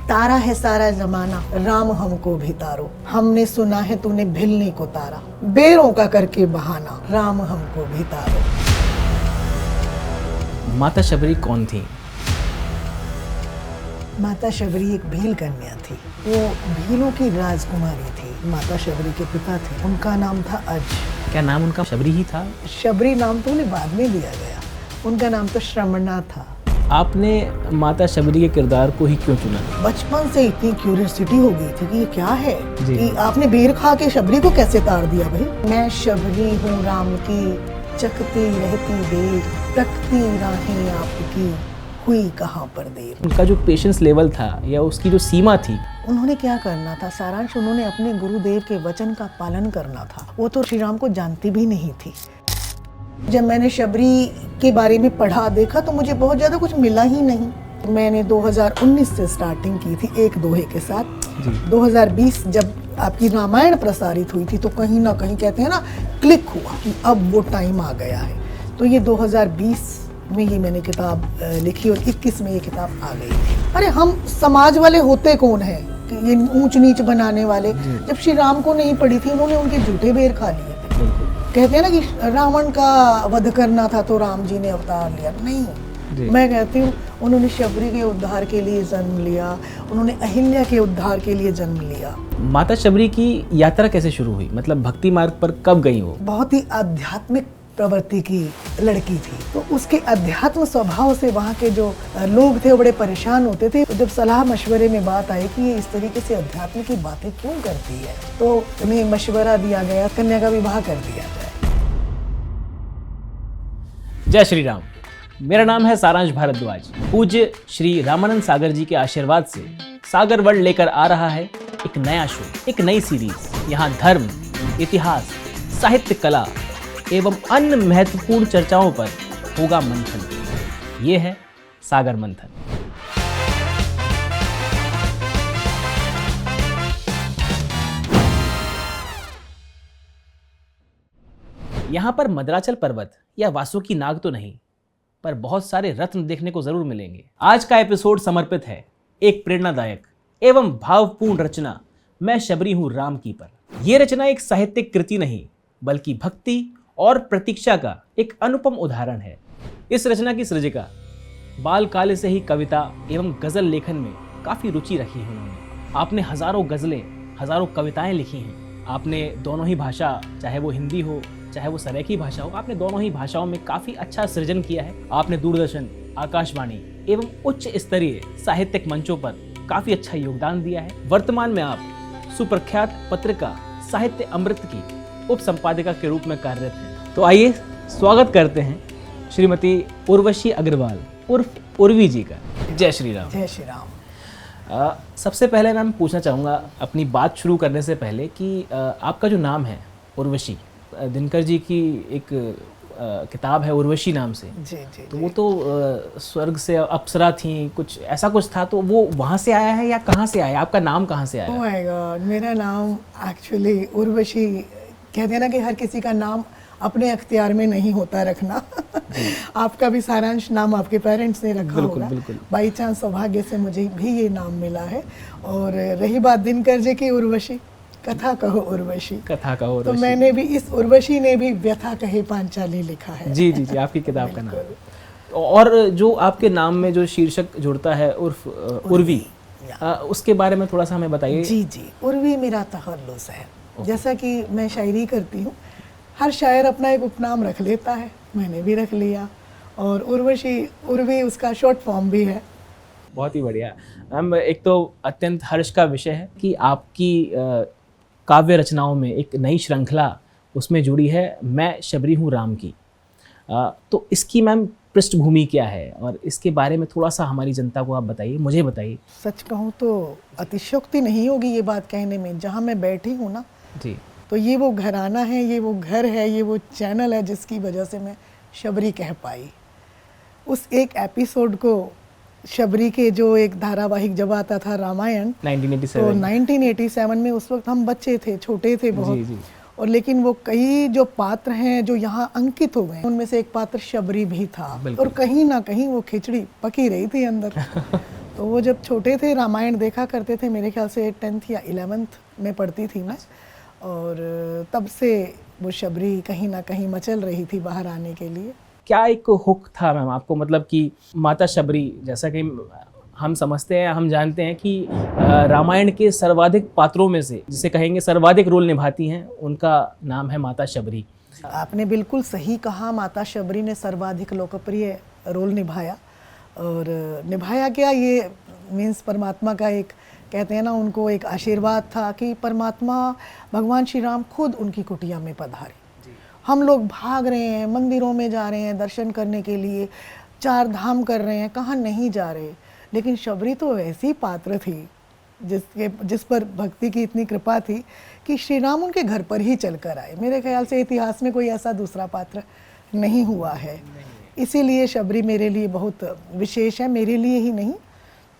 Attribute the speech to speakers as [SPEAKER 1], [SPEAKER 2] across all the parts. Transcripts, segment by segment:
[SPEAKER 1] तारा है सारा जमाना, राम हमको भी तारो। हमने सुना है तूने भिलने को तारा, बेरों का करके बहाना, राम हमको भी तारो।
[SPEAKER 2] माता शबरी कौन थी?
[SPEAKER 1] माता शबरी एक भील कन्या थी। वो भीलों की राजकुमारी थी। माता शबरी के पिता थे, उनका नाम था अज।
[SPEAKER 2] क्या नाम उनका शबरी ही था?
[SPEAKER 1] शबरी नाम तो उन्हें बाद में दिया गया, उनका नाम तो श्रमणा था।
[SPEAKER 2] आपने माता शबरी के किरदार को ही क्यों चुना?
[SPEAKER 1] बचपन से इतनी क्यूरियोसिटी हो गई थी कि ये क्या है,
[SPEAKER 2] जी।
[SPEAKER 1] कि आपने बेर खा के शबरी को कैसे तार दिया भाई। मैं शबरी हूँ राम की, चकती रहती देर, तकती राहें आपकी, हुई कहाँ पर देर।
[SPEAKER 2] उनका जो पेशेंस लेवल था या उसकी जो सीमा थी,
[SPEAKER 1] उन्होंने क्या करना था, सारांश उन्होंने अपने गुरुदेव के वचन का पालन करना था। वो तो श्री राम को जानती भी नहीं थी। जब मैंने शबरी के बारे में पढ़ा देखा तो मुझे बहुत ज़्यादा कुछ मिला ही नहीं। मैंने 2019 से स्टार्टिंग की थी एक दोहे के साथ। 2020 जब आपकी रामायण प्रसारित हुई थी तो कहीं ना कहीं कहते हैं ना क्लिक हुआ कि अब वो टाइम आ गया है। तो ये 2020 में ही मैंने किताब लिखी और 21 में ये किताब आ गई थी। अरे हम समाज वाले होते कौन हैं कि ये ऊंच नीच बनाने वाले। जब श्री राम को नहीं पड़ी थी उन्होंने उनके झूठे बेर खा लिए थे। कहते हैं ना कि रावण का वध करना था तो राम जी ने अवतार लिया, नहीं। मैं कहती हूँ उन्होंने शबरी के उद्धार के लिए जन्म लिया, उन्होंने अहिल्या के उद्धार के लिए जन्म लिया।
[SPEAKER 2] माता शबरी की यात्रा कैसे शुरू हुई? मतलब भक्ति मार्ग पर कब गई वो?
[SPEAKER 1] बहुत ही आध्यात्मिक प्रवृत्ति की लड़की थी, तो उसके अध्यात्म स्वभाव से वहाँ के जो लोग थे वो बड़े परेशान होते थे। जब सलाह मशवरे में बात आई कि ये इस तरीके से अध्यात्म की बातें क्यों करती है, तो उन्हें मशवरा दिया गया कन्या का विवाह कर दिया जाए।
[SPEAKER 2] जय श्री राम। मेरा नाम है सारांश भारद्वाज। पूज्य श्री रामानंद सागर जी के आशीर्वाद से सागर वर्ल्ड लेकर आ रहा है एक नया शो, एक नई सीरीज। यहाँ धर्म, इतिहास, साहित्य, कला एवं अन्य महत्वपूर्ण चर्चाओं पर होगा मंथन। ये है सागर मंथन। यहाँ पर मद्राचल पर्वत या वासुकी नाग तो नहीं, पर बहुत सारे रत्न देखने को जरूर मिलेंगे। आज का एपिसोड समर्पित है एक प्रेरणादायक एवं भावपूर्ण रचना, मैं शबरी हूँ राम की पर। यह रचना एक साहित्यिक कृति नहीं बल्कि भक्ति और प्रतीक्षा का एक अनुपम उदाहरण है। इस रचना की सृजिका बाल काल से ही कविता एवं गजल लेखन में काफी रुचि रखी है उन्होंने। आपने हजारों गजलें, हजारों कविताएं लिखी हैं। आपने दोनों ही भाषा, चाहे वो हिंदी हो चाहे वो सराइकी भाषा हो, आपने दोनों ही भाषाओं में काफी अच्छा सृजन किया है। आपने दूरदर्शन, आकाशवाणी एवं उच्च स्तरीय साहित्यिक मंचों पर काफी अच्छा योगदान दिया है। वर्तमान में आप सुप्रख्यात पत्रिका साहित्य अमृत की उप संपादिका के रूप में कार्यरत हैं। तो आइए स्वागत करते हैं श्रीमती उर्वशी अग्रवाल उर्फ उर्वी जी का। जय श्री राम।
[SPEAKER 1] जय श्री राम।
[SPEAKER 2] सबसे पहले मैं पूछना चाहूँगा अपनी बात शुरू करने से पहले कि आपका जो नाम है उर्वशी, दिनकर जी की एक किताब है उर्वशी नाम से।
[SPEAKER 1] जी।
[SPEAKER 2] तो वो तो स्वर्ग से अप्सरा थी, कुछ ऐसा कुछ था, तो वो वहाँ से आया है या कहाँ से आया? आपका नाम कहाँ से आया?
[SPEAKER 1] ओह माय गॉड, मेरा नाम एक्चुअली उर्वशी, कहते हैं ना कि हर किसी का नाम अपने अख्तियार में नहीं होता रखना। आपका भी सारांश नाम आपके पेरेंट्स ने रखा होगा।
[SPEAKER 2] बिल्कुल।
[SPEAKER 1] बाई चांस सौभाग्य से मुझे भी ये नाम मिला है। और रही बात दिनकर जी की उर्वशी, कथा कहो उर्वशी,
[SPEAKER 2] कथा का
[SPEAKER 1] तो मैंने भी इस उर्वशी ने भी व्यथा कहे पांचाली लिखा है।
[SPEAKER 2] जी, आपकी किताब का नाम। और जो आपके नाम में जो शीर्षक जुड़ता है उर्फ उर्वी, उसके बारे में थोड़ा सा हमें बताइए।
[SPEAKER 1] जी, उर्वी मेरा तखल्लुस है। जैसा कि मैं शायरी करती हूँ, हर शायर अपना एक उपनाम रख लेता है, मैंने भी रख लिया, और उर्वी उसका शॉर्ट फॉर्म भी है।
[SPEAKER 2] बहुत ही बढ़िया मैम। एक तो अत्यंत हर्ष का विषय है कि आपकी काव्य रचनाओं में एक नई श्रृंखला उसमें जुड़ी है, मैं शबरी हूँ राम की। तो इसकी मैम पृष्ठभूमि क्या है और इसके बारे में थोड़ा सा हमारी जनता को आप बताइए, मुझे बताइए।
[SPEAKER 1] सच कहूँ तो अतिशयोक्ति नहीं होगी ये बात कहने में, जहाँ मैं बैठी हूँ ना
[SPEAKER 2] जी,
[SPEAKER 1] तो ये वो घराना है, ये वो घर है, ये वो चैनल है जिसकी वजह से मैं शबरी कह पाई। उस एक एपिसोड को, शबरी के जो एक धारावाहिक जब आता था रामायण
[SPEAKER 2] 1987,
[SPEAKER 1] तो 1987 में उस वक्त हम बच्चे थे, छोटे थे बहुत।
[SPEAKER 2] जी।
[SPEAKER 1] और लेकिन वो कई जो पात्र हैं जो यहाँ अंकित हो गए, उनमें से एक पात्र शबरी भी था। और कहीं ना कहीं वो खिचड़ी पकी रही थी अंदर। तो वो जब छोटे थे रामायण देखा करते थे, मेरे ख्याल से 10th या 11th में पढ़ती थी मैं, और तब से वो शबरी कहीं ना कहीं मचल रही थी बाहर आने के लिए।
[SPEAKER 2] क्या एक हुक था मैम आपको, मतलब कि माता शबरी, जैसा कि हम समझते हैं, हम जानते हैं कि रामायण के सर्वाधिक पात्रों में से, जिसे कहेंगे सर्वाधिक रोल निभाती हैं, उनका नाम है माता शबरी।
[SPEAKER 1] आपने बिल्कुल सही कहा, माता शबरी ने सर्वाधिक लोकप्रिय रोल निभाया। और निभाया क्या, ये मीन्स परमात्मा का एक, कहते हैं ना, उनको एक आशीर्वाद था कि परमात्मा भगवान श्री राम खुद उनकी कुटिया में पधारे। हम लोग भाग रहे हैं, मंदिरों में जा रहे हैं दर्शन करने के लिए, 4 धाम कर रहे हैं, कहाँ नहीं जा रहे, लेकिन शबरी तो ऐसी पात्र थी जिस पर भक्ति की इतनी कृपा थी कि श्री राम उनके घर पर ही चल कर आए। मेरे ख्याल से इतिहास में कोई ऐसा दूसरा पात्र नहीं हुआ है, इसीलिए शबरी मेरे लिए बहुत विशेष है। मेरे लिए ही नहीं,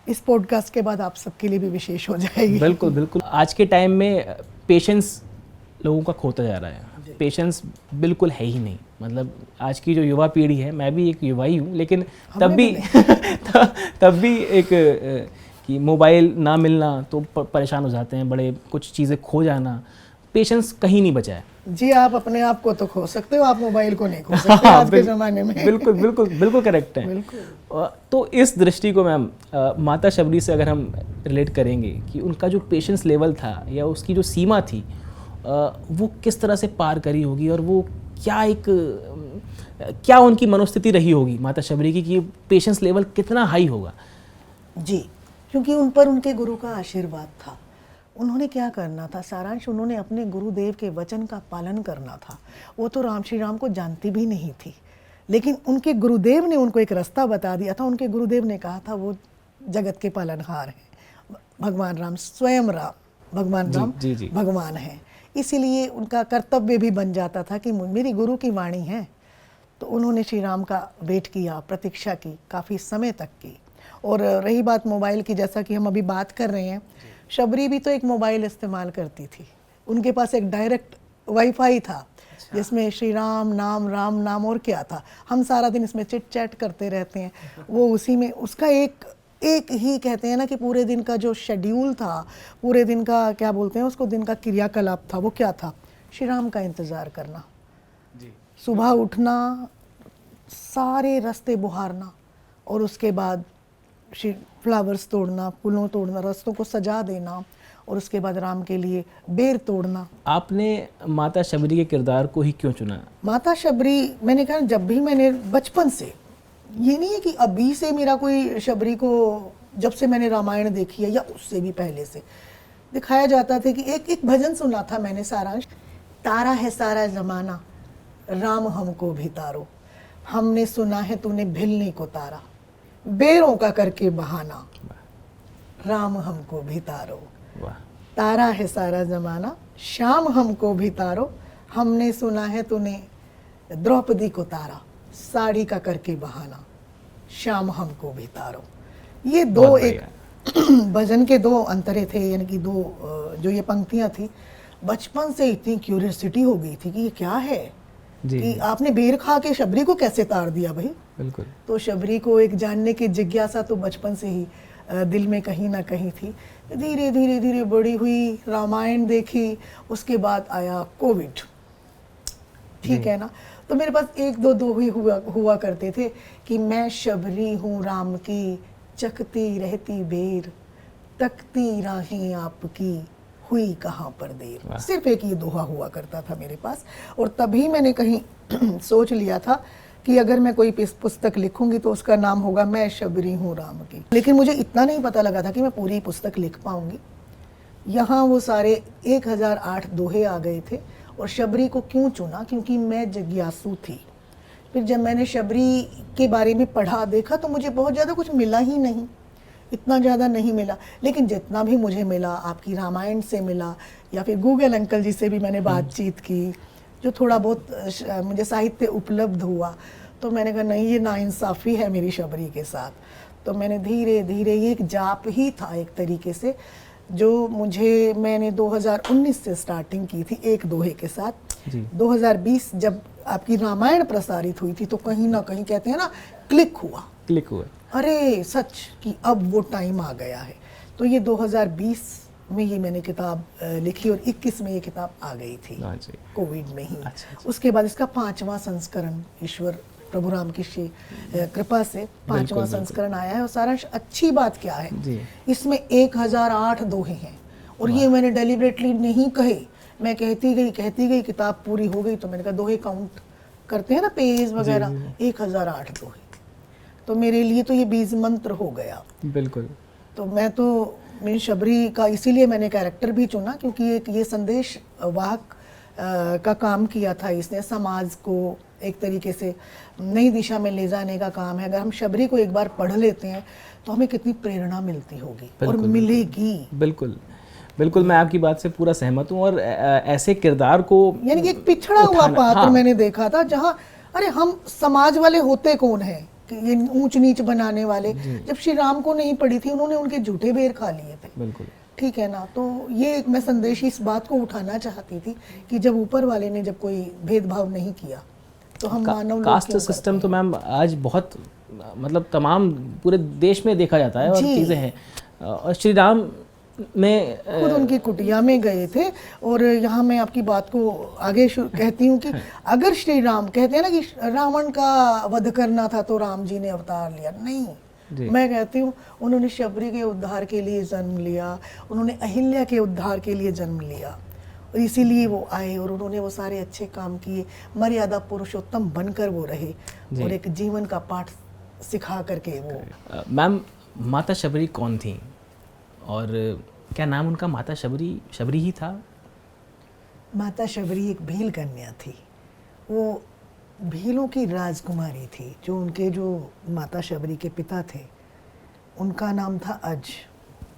[SPEAKER 1] इस पॉडकास्ट के बाद आप सबके लिए भी विशेष हो जाएगी।
[SPEAKER 2] बिल्कुल बिल्कुल। आज के टाइम में पेशेंस लोगों का खोता जा रहा है, पेशेंस बिल्कुल है ही नहीं। मतलब आज की जो युवा पीढ़ी है, मैं भी एक युवा ही हूँ, लेकिन तब भी एक कि मोबाइल ना मिलना तो परेशान हो जाते हैं, बड़े कुछ चीज़ें खो जाना, पेशेंस कहीं नहीं बचा है।
[SPEAKER 1] जी, आप अपने आप को तो खो सकते हो, आप मोबाइल को नहीं खो सकते आज के ज़माने में।
[SPEAKER 2] बिल्कुल बिल्कुल बिल्कुल करेक्ट है।
[SPEAKER 1] बिल्कुल।
[SPEAKER 2] तो इस दृष्टि को मैम माता शबरी से अगर हम रिलेट करेंगे कि उनका जो पेशेंस लेवल था या उसकी जो सीमा थी, वो किस तरह से पार करी होगी, और वो क्या उनकी मनोस्थिति रही होगी माता शबरी की कि पेशेंस लेवल कितना हाई होगा।
[SPEAKER 1] जी, क्योंकि उन पर उनके गुरु का आशीर्वाद था। उन्होंने क्या करना था, सारांश, उन्होंने अपने गुरुदेव के वचन का पालन करना था। वो तो श्री राम को जानती भी नहीं थी, लेकिन उनके गुरुदेव ने उनको एक रास्ता बता दिया था। उनके गुरुदेव ने कहा था वो जगत के पालनहार हैं, भगवान राम, स्वयं राम, भगवान राम
[SPEAKER 2] जी।
[SPEAKER 1] भगवान हैं। इसीलिए उनका कर्तव्य भी बन जाता था कि मेरी गुरु की वाणी है। तो उन्होंने श्री राम का वेट किया, प्रतीक्षा की, काफ़ी समय तक की। और रही बात मोबाइल की, जैसा कि हम अभी बात कर रहे हैं, शबरी भी तो एक मोबाइल इस्तेमाल करती थी। उनके पास एक डायरेक्ट वाईफाई था जिसमें श्री राम नाम, राम नाम, और क्या था, हम सारा दिन इसमें चिट चैट करते रहते हैं। वो उसी में उसका एक ही, कहते हैं ना कि पूरे दिन का जो शेड्यूल था, पूरे दिन का क्या बोलते हैं उसको, दिन का क्रियाकलाप था, वो क्या था, श्री राम का इंतज़ार करना। सुबह उठना, सारे रास्ते बुहारना, और उसके बाद फ्लावर्स तोड़ना, फूलों तोड़ना, रास्तों को सजा देना, और उसके बाद राम के लिए बेर तोड़ना।
[SPEAKER 2] आपने माता शबरी के किरदार को ही क्यों चुना?
[SPEAKER 1] माता शबरी, मैंने कहा जब भी मैंने बचपन से, ये नहीं है कि अभी से मेरा कोई शबरी को, जब से मैंने रामायण देखी है या उससे भी पहले से दिखाया जाता था कि एक भजन सुना था मैंने, सारांश, तारा है सारा जमाना, राम हमको भी तारो, हमने सुना है तूने भिलने को तारा, बेरों का करके बहाना, राम हमको भी तारो। तारा है सारा जमाना, शाम हमको भी तारो, हमने सुना है तूने द्रौपदी को तारा, साड़ी का करके बहाना, शाम हमको भी तारो। ये दो एक भजन के 2 अंतरे थे, यानी कि 2 जो ये पंक्तियां थी, बचपन से इतनी क्यूरियोसिटी हो गई थी कि ये क्या है कि आपने बेर खा के शबरी को कैसे तार दिया भाई।
[SPEAKER 2] बिल्कुल।
[SPEAKER 1] तो शबरी को एक जानने की जिज्ञासा तो बचपन से ही दिल में कहीं ना कहीं थी। धीरे धीरे धीरे बड़ी हुई, रामायण देखी, उसके बाद आया कोविड, ठीक है ना। तो मेरे पास 1-2 ही हुआ करते थे कि मैं शबरी हूँ राम की, चखती रहती बेर, तकती राहें आपकी, हुई कहाँ पर देर। सिर्फ एक ये दोहा हुआ करता था मेरे पास। और तभी मैंने कहीं सोच लिया था कि अगर मैं कोई पुस्तक लिखूंगी तो उसका नाम होगा मैं शबरी हूँ राम की। लेकिन मुझे इतना नहीं पता लगा था कि मैं पूरी पुस्तक लिख पाऊंगी। यहाँ वो सारे 1008 दोहे आ गए थे। और शबरी को क्यों चुना, क्योंकि मैं जिज्ञासु थी। फिर जब मैंने शबरी के बारे में पढ़ा, देखा, तो मुझे बहुत ज़्यादा कुछ मिला ही नहीं, इतना ज़्यादा नहीं मिला। लेकिन जितना भी मुझे मिला, आपकी रामायण से मिला, या फिर गूगल अंकल जी से भी मैंने बातचीत की, जो थोड़ा बहुत मुझे साहित्य उपलब्ध हुआ, तो मैंने कहा नहीं, ये नाइंसाफ़ी है मेरी शबरी के साथ। तो मैंने धीरे धीरे, ये एक जाप ही था एक तरीके से, जो मैंने 2019 से स्टार्टिंग की थी एक दोहे के साथ। 2020 जब आपकी रामायण प्रसारित हुई थी तो कहीं ना कहीं, कहते हैं ना, क्लिक हुआ। अरे सच कि अब वो टाइम आ गया है। तो ये 2020 में ये मैंने किताब लिखी और 21 में ये किताब आ गई थी, कोविड में ही।
[SPEAKER 2] अच्छा।
[SPEAKER 1] उसके बाद इसका 5वां संस्करण ईश्वर प्रभु राम की कृपा से 5वां संस्करण आया है। और सारांश अच्छी बात क्या है
[SPEAKER 2] जी।
[SPEAKER 1] इसमें 1008 दोहे हैं और ये मैंने डेलिबरेटली नहीं कहे, मैं कहती गई किताब पूरी हो गई तो मैंने कहा दोहे काउंट करते हैं ना पेज वगैरह, 1008 दोहे। तो मेरे लिए तो ये बीज मंत्र हो गया।
[SPEAKER 2] बिल्कुल।
[SPEAKER 1] तो मैं शबरी का इसीलिए मैंने कैरेक्टर भी चुना क्योंकि एक ये संदेश वाहक का काम किया था इसने, समाज को एक तरीके से नई दिशा में ले जाने का काम है। अगर हम शबरी को एक बार पढ़ लेते हैं तो हमें कितनी प्रेरणा मिलती होगी और मिलेगी।
[SPEAKER 2] बिल्कुल बिल्कुल, मैं आपकी बात से पूरा सहमत हूँ। और ऐसे किरदार को, यानी
[SPEAKER 1] कि एक पिछड़ा हुआ पात्र मैंने देखा था जहाँ अरे हम समाज वाले होते कौन हैं कि ये ऊंच नीच बनाने वाले। जब श्री राम को नहीं पड़ी थी उन्होंने उनके झूठे बेर खा लिए थे।
[SPEAKER 2] बिल्कुल
[SPEAKER 1] ठीक है ना। तो ये एक मैं संदेश इस बात को उठाना चाहती थी कि जब ऊपर वाले ने जब कोई भेदभाव नहीं किया तो हम मानव
[SPEAKER 2] कास्ट सिस्टम तो मैम आज बहुत मतलब तमाम पूरे देश में देखा जाता है और चीज़ें हैं। और श्री राम में
[SPEAKER 1] खुद उनकी कुटिया में गए थे। और यहाँ मैं आपकी बात को आगे कहती हूँ कि अगर श्री राम कहते हैं ना कि रावण का वध करना था तो राम जी ने अवतार लिया, नहीं, मैं कहती हूँ उन्होंने शबरी के उद्धार के लिए जन्म लिया, उन्होंने अहिल्या के उद्धार के लिए जन्म लिया और इसीलिए वो आए और उन्होंने वो सारे अच्छे काम किए, मर्यादा पुरुषोत्तम बनकर वो रहे और एक जीवन का पाठ सिखा करके वो।
[SPEAKER 2] मैम, माता शबरी कौन थी और क्या नाम उनका माता शबरी ही था?
[SPEAKER 1] माता शबरी एक भील कन्या थी, वो भीलों की राजकुमारी थी। जो माता शबरी के पिता थे उनका नाम था अज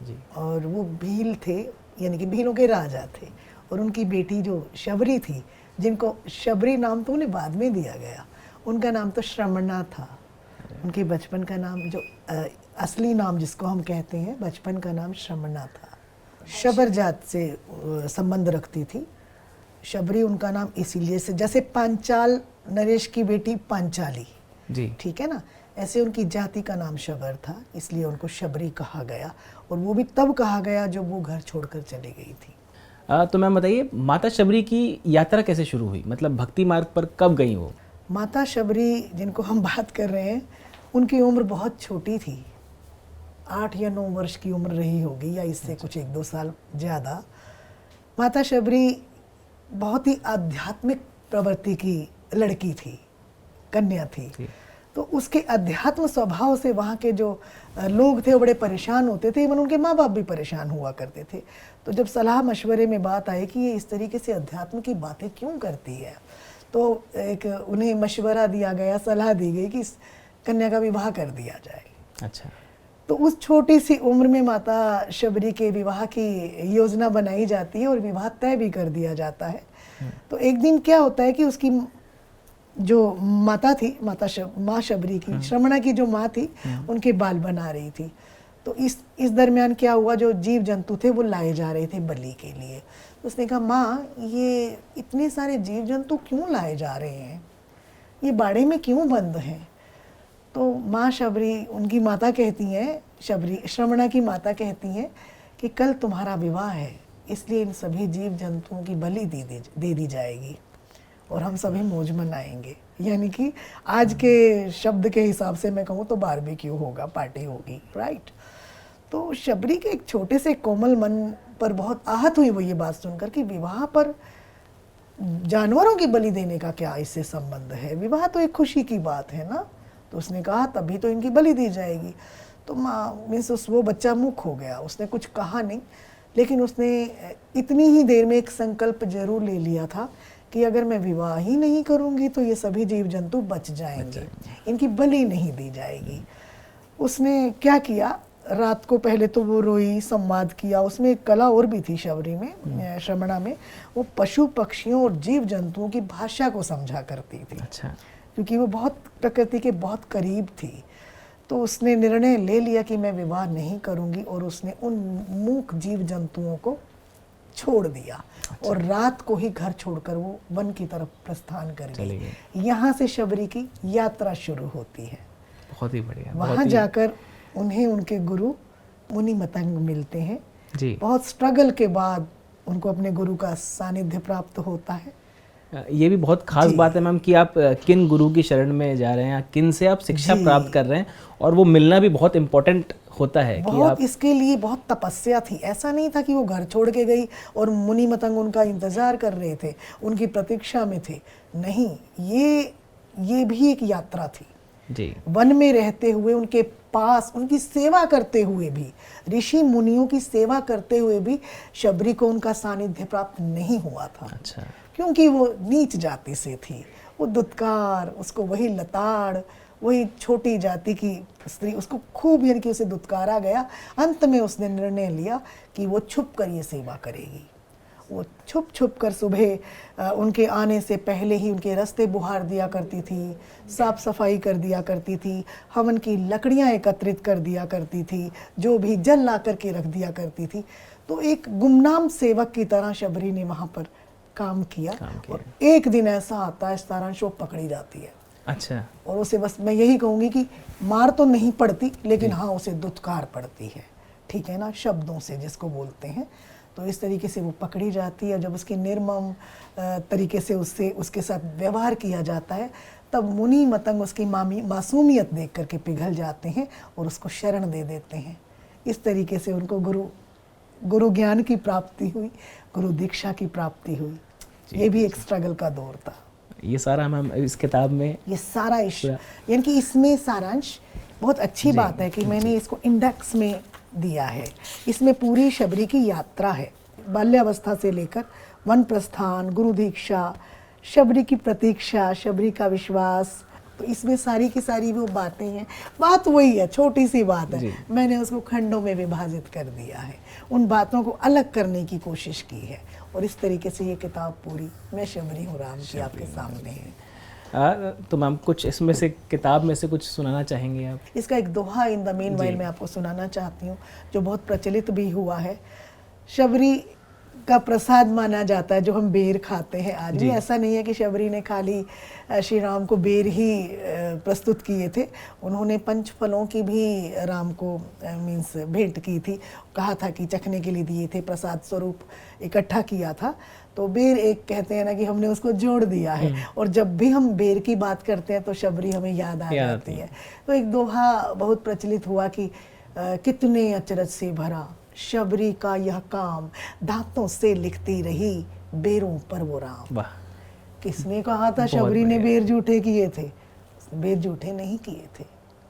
[SPEAKER 2] जी।
[SPEAKER 1] और वो भील थे यानी कि भीलों के राजा थे। और उनकी बेटी जो शबरी थी, जिनको शबरी नाम तो उन्हें बाद में दिया गया, उनका नाम तो श्रमणा था। उनके बचपन का नाम जो असली नाम जिसको हम कहते हैं, बचपन का नाम श्रमणा था। शबर जात से संबंध रखती थी शबरी। उनका नाम इसीलिए से, जैसे पांचाल नरेश की बेटी पांचाली
[SPEAKER 2] जी,
[SPEAKER 1] ठीक है ना, ऐसे उनकी जाति का नाम शबर था, इसलिए उनको शबरी कहा गया। और वो भी तब कहा गया जब वो घर छोड़कर चली गई थी।
[SPEAKER 2] तो मैम बताइए, माता शबरी की यात्रा कैसे शुरू हुई? मतलब भक्ति मार्ग पर कब गई वो?
[SPEAKER 1] माता शबरी जिनको हम बात कर रहे हैं उनकी उम्र बहुत छोटी थी, 8 या 9 वर्ष की उम्र रही होगी या इससे कुछ 1-2 साल ज़्यादा। माता शबरी बहुत ही आध्यात्मिक प्रवृत्ति की लड़की थी, कन्या थी। तो उसके अध्यात्म स्वभाव से वहाँ के जो लोग थे वो बड़े परेशान होते थे, इवन उनके माँ बाप भी परेशान हुआ करते थे। तो जब सलाह मशवरे में बात आई कि ये इस तरीके से अध्यात्म की बातें क्यों करती है, तो एक उन्हें मशवरा दिया गया, सलाह दी गई कि इस कन्या का विवाह कर दिया जाए।
[SPEAKER 2] अच्छा।
[SPEAKER 1] तो उस छोटी सी उम्र में माता शबरी के विवाह की योजना बनाई जाती है और विवाह तय भी कर दिया जाता है। तो एक दिन क्या होता है कि उसकी जो माता थी, माँ शबरी की, श्रमणा की जो माँ थी, उनके बाल बना रही थी। तो इस दरमियान क्या हुआ, जो जीव जंतु थे वो लाए जा रहे थे बलि के लिए। तो उसने कहा, माँ ये इतने सारे जीव जंतु क्यों लाए जा रहे हैं, ये बाड़े में क्यों बंद हैं? तो माँ शबरी, उनकी माता कहती हैं, श्रमणा की माता कहती हैं कि कल तुम्हारा विवाह है, इसलिए इन सभी जीव जंतुओं की बलि दे दी जाएगी और हम सभी मौज मनाएंगे। यानी कि आज के शब्द के हिसाब से मैं कहूँ तो बारबेक्यू होगा, पार्टी होगी, राइट। तो शबरी के एक छोटे से कोमल मन पर बहुत आहत हुई वो ये बात सुनकर कि विवाह पर जानवरों की बलि देने का क्या इससे संबंध है, विवाह तो एक खुशी की बात है ना। तो उसने कहा तभी तो इनकी बलि दी जाएगी। तो वो बच्चा मुख हो गया, उसने कुछ कहा नहीं, लेकिन उसने इतनी ही देर में एक संकल्प जरूर ले लिया था कि अगर मैं विवाह ही नहीं करूंगी तो ये सभी जीव जंतु बच जाएंगे, इनकी बलि नहीं दी जाएगी। उसने क्या किया, रात को पहले तो वो रोई, संवाद किया। उसमें एक कला और भी थी शबरी में, श्रमणा में, वो पशु पक्षियों और जीव जंतुओं की भाषा को समझा करती थी।
[SPEAKER 2] अच्छा।
[SPEAKER 1] क्योंकि वो बहुत प्रकृति के बहुत करीब थी। तो उसने निर्णय ले लिया कि मैं विवाह नहीं करूंगी और उसने उन मूक जीव जंतुओं को छोड़ दिया। अच्छा। और रात को ही घर छोड़कर वो वन की तरफ प्रस्थान कर गई। यहाँ से शबरी की यात्रा शुरू होती है।
[SPEAKER 2] बहुत ही बढ़िया।
[SPEAKER 1] वहाँ जाकर उन्हें उनके गुरु मुनि मतंग मिलते हैं।
[SPEAKER 2] जी,
[SPEAKER 1] बहुत स्ट्रगल के बाद उनको अपने गुरु का सानिध्य प्राप्त होता है।
[SPEAKER 2] ये भी बहुत खास
[SPEAKER 1] जी।
[SPEAKER 2] बात है मैम कि आप किन गुरु की शरण में जा रहे हैं या किन से आप शिक्षा
[SPEAKER 1] जी।
[SPEAKER 2] प्राप्त कर रहे हैं, और वो मिलना भी बहुत इम्पोर्टेंट होता है कि
[SPEAKER 1] बहुत
[SPEAKER 2] आप।
[SPEAKER 1] इसके लिए बहुत तपस्या थी। ऐसा नहीं था कि वो घर छोड़ के गई और मुनि मतंग उनका इंतजार कर रहे थे, उनकी प्रतीक्षा में थे। नहीं, ये भी एक यात्रा थी।
[SPEAKER 2] जी,
[SPEAKER 1] वन में रहते हुए उनके पास उनकी सेवा करते हुए भी, ऋषि मुनियों की सेवा करते हुए भी शबरी को उनका सानिध्य प्राप्त नहीं हुआ था।
[SPEAKER 2] अच्छा,
[SPEAKER 1] क्योंकि वो नीच जाति से थी। वो दुत्कार, उसको वही लताड़, वही छोटी जाति की स्त्री, उसको खूब यानी कि उसे दुत्कारा गया। अंत में उसने निर्णय लिया कि वो छुप कर ये सेवा करेगी। वो छुप छुप कर सुबह उनके आने से पहले ही उनके रास्ते बुहार दिया करती थी, साफ सफाई कर दिया करती थी, हवन की लकड़ियाँ एकत्रित कर दिया करती थी, जो भी जल ला कर के रख दिया करती थी। तो एक गुमनाम सेवक की तरह शबरी ने वहाँ पर काम किया। और एक दिन ऐसा आता है सारांश वो पकड़ी जाती है।
[SPEAKER 2] अच्छा,
[SPEAKER 1] और उसे बस मैं यही कहूँगी कि मार तो नहीं पड़ती, लेकिन हाँ उसे दुत्कार पड़ती है, ठीक है ना, शब्दों से जिसको बोलते हैं। तो इस तरीके से वो पकड़ी जाती है। जब उसके निर्मम तरीके से उसके साथ व्यवहार किया जाता है, तब मुनि मतंग उसकी मासूमियत देख करके पिघल जाते हैं और उसको शरण दे देते हैं। इस तरीके से उनको गुरु ज्ञान की प्राप्ति हुई, गुरु दीक्षा की प्राप्ति हुई। ये भी एक स्ट्रगल का दौर था।
[SPEAKER 2] ये सारा मैम इस किताब में,
[SPEAKER 1] ये सारा यानी कि इसमें सारांश बहुत अच्छी बात है कि मैंने इसको इंडेक्स में दिया है। इसमें पूरी शबरी की यात्रा है, बाल्यावस्था से लेकर वन प्रस्थान, गुरु दीक्षा, शबरी की प्रतीक्षा, शबरी का विश्वास। तो इसमें सारी की सारी वो बातें हैं। बात वही है, छोटी सी बात है, मैंने उसको खंडों में विभाजित कर दिया है, उन बातों को अलग करने की कोशिश की है। और इस तरीके से ये किताब पूरी मैं शबरी हूँ राम की आपके सामने है।
[SPEAKER 2] तो मैम कुछ इसमें से, किताब में से कुछ सुनाना चाहेंगे आप?
[SPEAKER 1] इसका एक दोहा इन द मीन वाइल मैं आपको सुनाना चाहती हूँ, जो बहुत प्रचलित भी हुआ है। शबरी का प्रसाद माना जाता है जो हम बेर खाते हैं आज भी। ऐसा नहीं है कि शबरी ने खाली श्री राम को बेर ही प्रस्तुत किए थे, उन्होंने पंच फलों की भी राम को मीन्स भेंट की थी, कहा था कि चखने के लिए दिए थे, प्रसाद स्वरूप इकट्ठा किया था। तो बेर एक कहते हैं ना कि हमने उसको जोड़ दिया है, और जब भी हम बेर की बात करते हैं तो शबरी हमें याद आ जाती है। तो एक दोहा बहुत प्रचलित हुआ कि कितने अचरज से भरा शबरी का यह काम, दांतों से लिखती रही बेरों पर वो राम।
[SPEAKER 2] वाह,
[SPEAKER 1] किसने कहा था शबरी ने बेर झूठे किए थे? बेर झूठे नहीं किए थे,